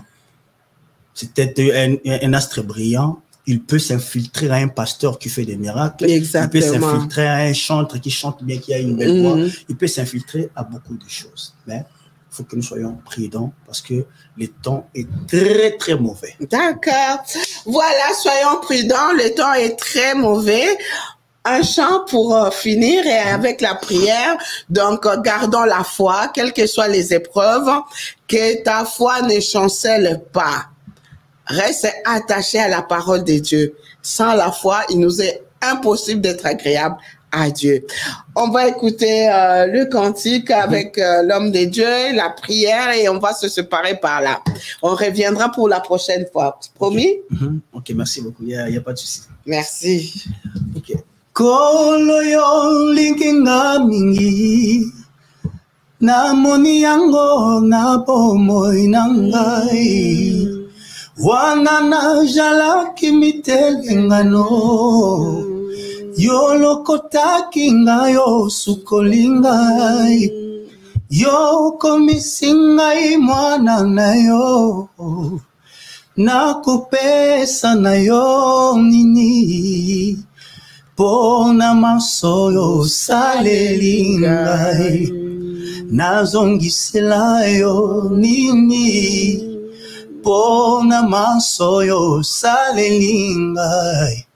C'était un astre brillant. Il peut s'infiltrer à un pasteur qui fait des miracles. Exactement. Il peut s'infiltrer à un chanteur qui chante bien, qui a une belle voix. Il peut s'infiltrer à beaucoup de choses. Mais il faut que nous soyons prudents parce que le temps est très, très mauvais. D'accord. Voilà, soyons prudents. Le temps est très mauvais. Un chant pour finir et avec la prière. Donc, gardons la foi, quelles que soient les épreuves, que ta foi ne chancelle pas. Reste attaché à la parole de Dieu. Sans la foi, il nous est impossible d'être agréable à Dieu. On va écouter le cantique avec l'homme de Dieu, la prière, et on va se séparer par là. On reviendra pour la prochaine fois. Promis? Ok, merci beaucoup. Il n'y a pas de souci. Merci. Ok. Kolo yo linkinga mingi namoni yango na bomoi nangai wana na jalaki mitelengano yo lokotaki ngayo sukolingai yo komisingai mwana na yo nakupesa na yo nini Pona masoyo salelingai nazongisela yo nini Pona masoyo salelingai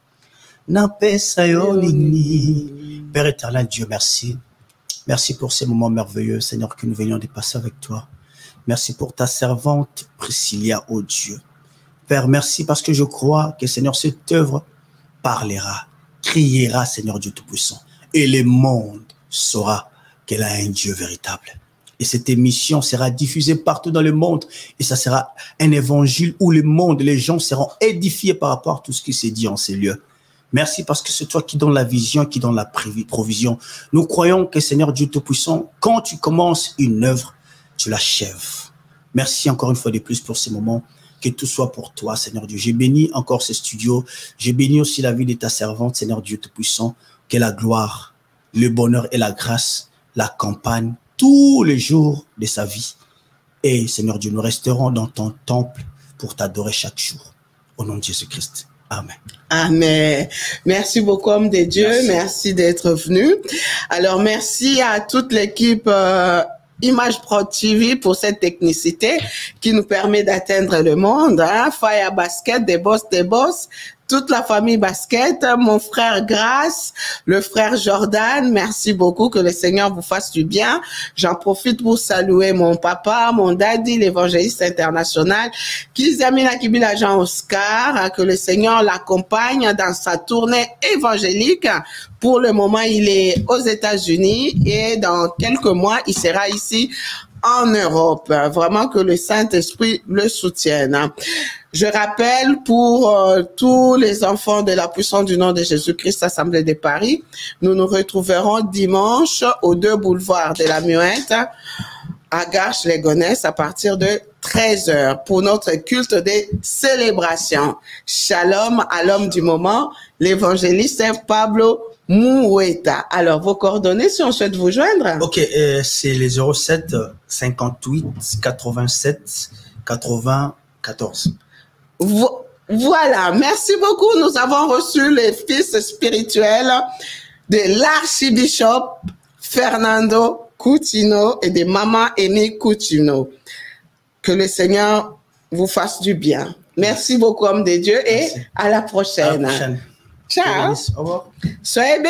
napesa yo nini. Père éternel Dieu, merci. Merci pour ces moments merveilleux, Seigneur, que nous venions de passer avec toi. Merci pour ta servante Priscilla, oh Dieu. Père, merci parce que je crois que, Seigneur, cette œuvre parlera, criera, Seigneur Dieu Tout-Puissant, et le monde saura qu'elle a un Dieu véritable. Et cette émission sera diffusée partout dans le monde, et ça sera un évangile où le monde, les gens seront édifiés par rapport à tout ce qui s'est dit en ces lieux. Merci parce que c'est toi qui donnes la vision, qui donne la provision. Nous croyons que, Seigneur Dieu Tout-Puissant, quand tu commences une œuvre, tu l'achèves. Merci encore une fois de plus pour ces moments. Que tout soit pour toi, Seigneur Dieu. J'ai béni encore ce studio. J'ai béni aussi la vie de ta servante, Seigneur Dieu Tout-Puissant. Que la gloire, le bonheur et la grâce l'accompagnent tous les jours de sa vie. Et, Seigneur Dieu, nous resterons dans ton temple pour t'adorer chaque jour. Au nom de Jésus-Christ. Amen. Amen. Merci beaucoup, homme de Dieu. Merci d'être venu. Alors, merci à toute l'équipe Image Pro TV pour cette technicité qui nous permet d'atteindre le monde. Hein? Fire Basket, des boss, toute la famille Basket, mon frère Grace, le frère Jordan, merci beaucoup, que le Seigneur vous fasse du bien. J'en profite pour saluer mon papa, mon daddy, l'évangéliste international, Kizamina Kibila Jean Oscar, que le Seigneur l'accompagne dans sa tournée évangélique. Pour le moment, il est aux États-Unis et dans quelques mois, il sera ici en Europe. Vraiment que le Saint-Esprit le soutienne. Je rappelle pour tous les enfants de la puissance du nom de Jésus-Christ, Assemblée de Paris, nous nous retrouverons dimanche aux 2 boulevards de la Muette à Garches-les-Gonesse à partir de 13h pour notre culte des célébrations. Shalom à l'homme du moment, l'évangéliste Pablo Moueta. Alors, vos coordonnées si on souhaite vous joindre? Ok, c'est les 07 58 87 80 14. Voilà, merci beaucoup. Nous avons reçu les fils spirituels de l'archibishop Fernando Coutinho et de maman Amy Coutinho. Que le Seigneur vous fasse du bien. Merci beaucoup, homme de Dieu, et à la prochaine. À la prochaine. Ciao. Au revoir. Soyez bénis.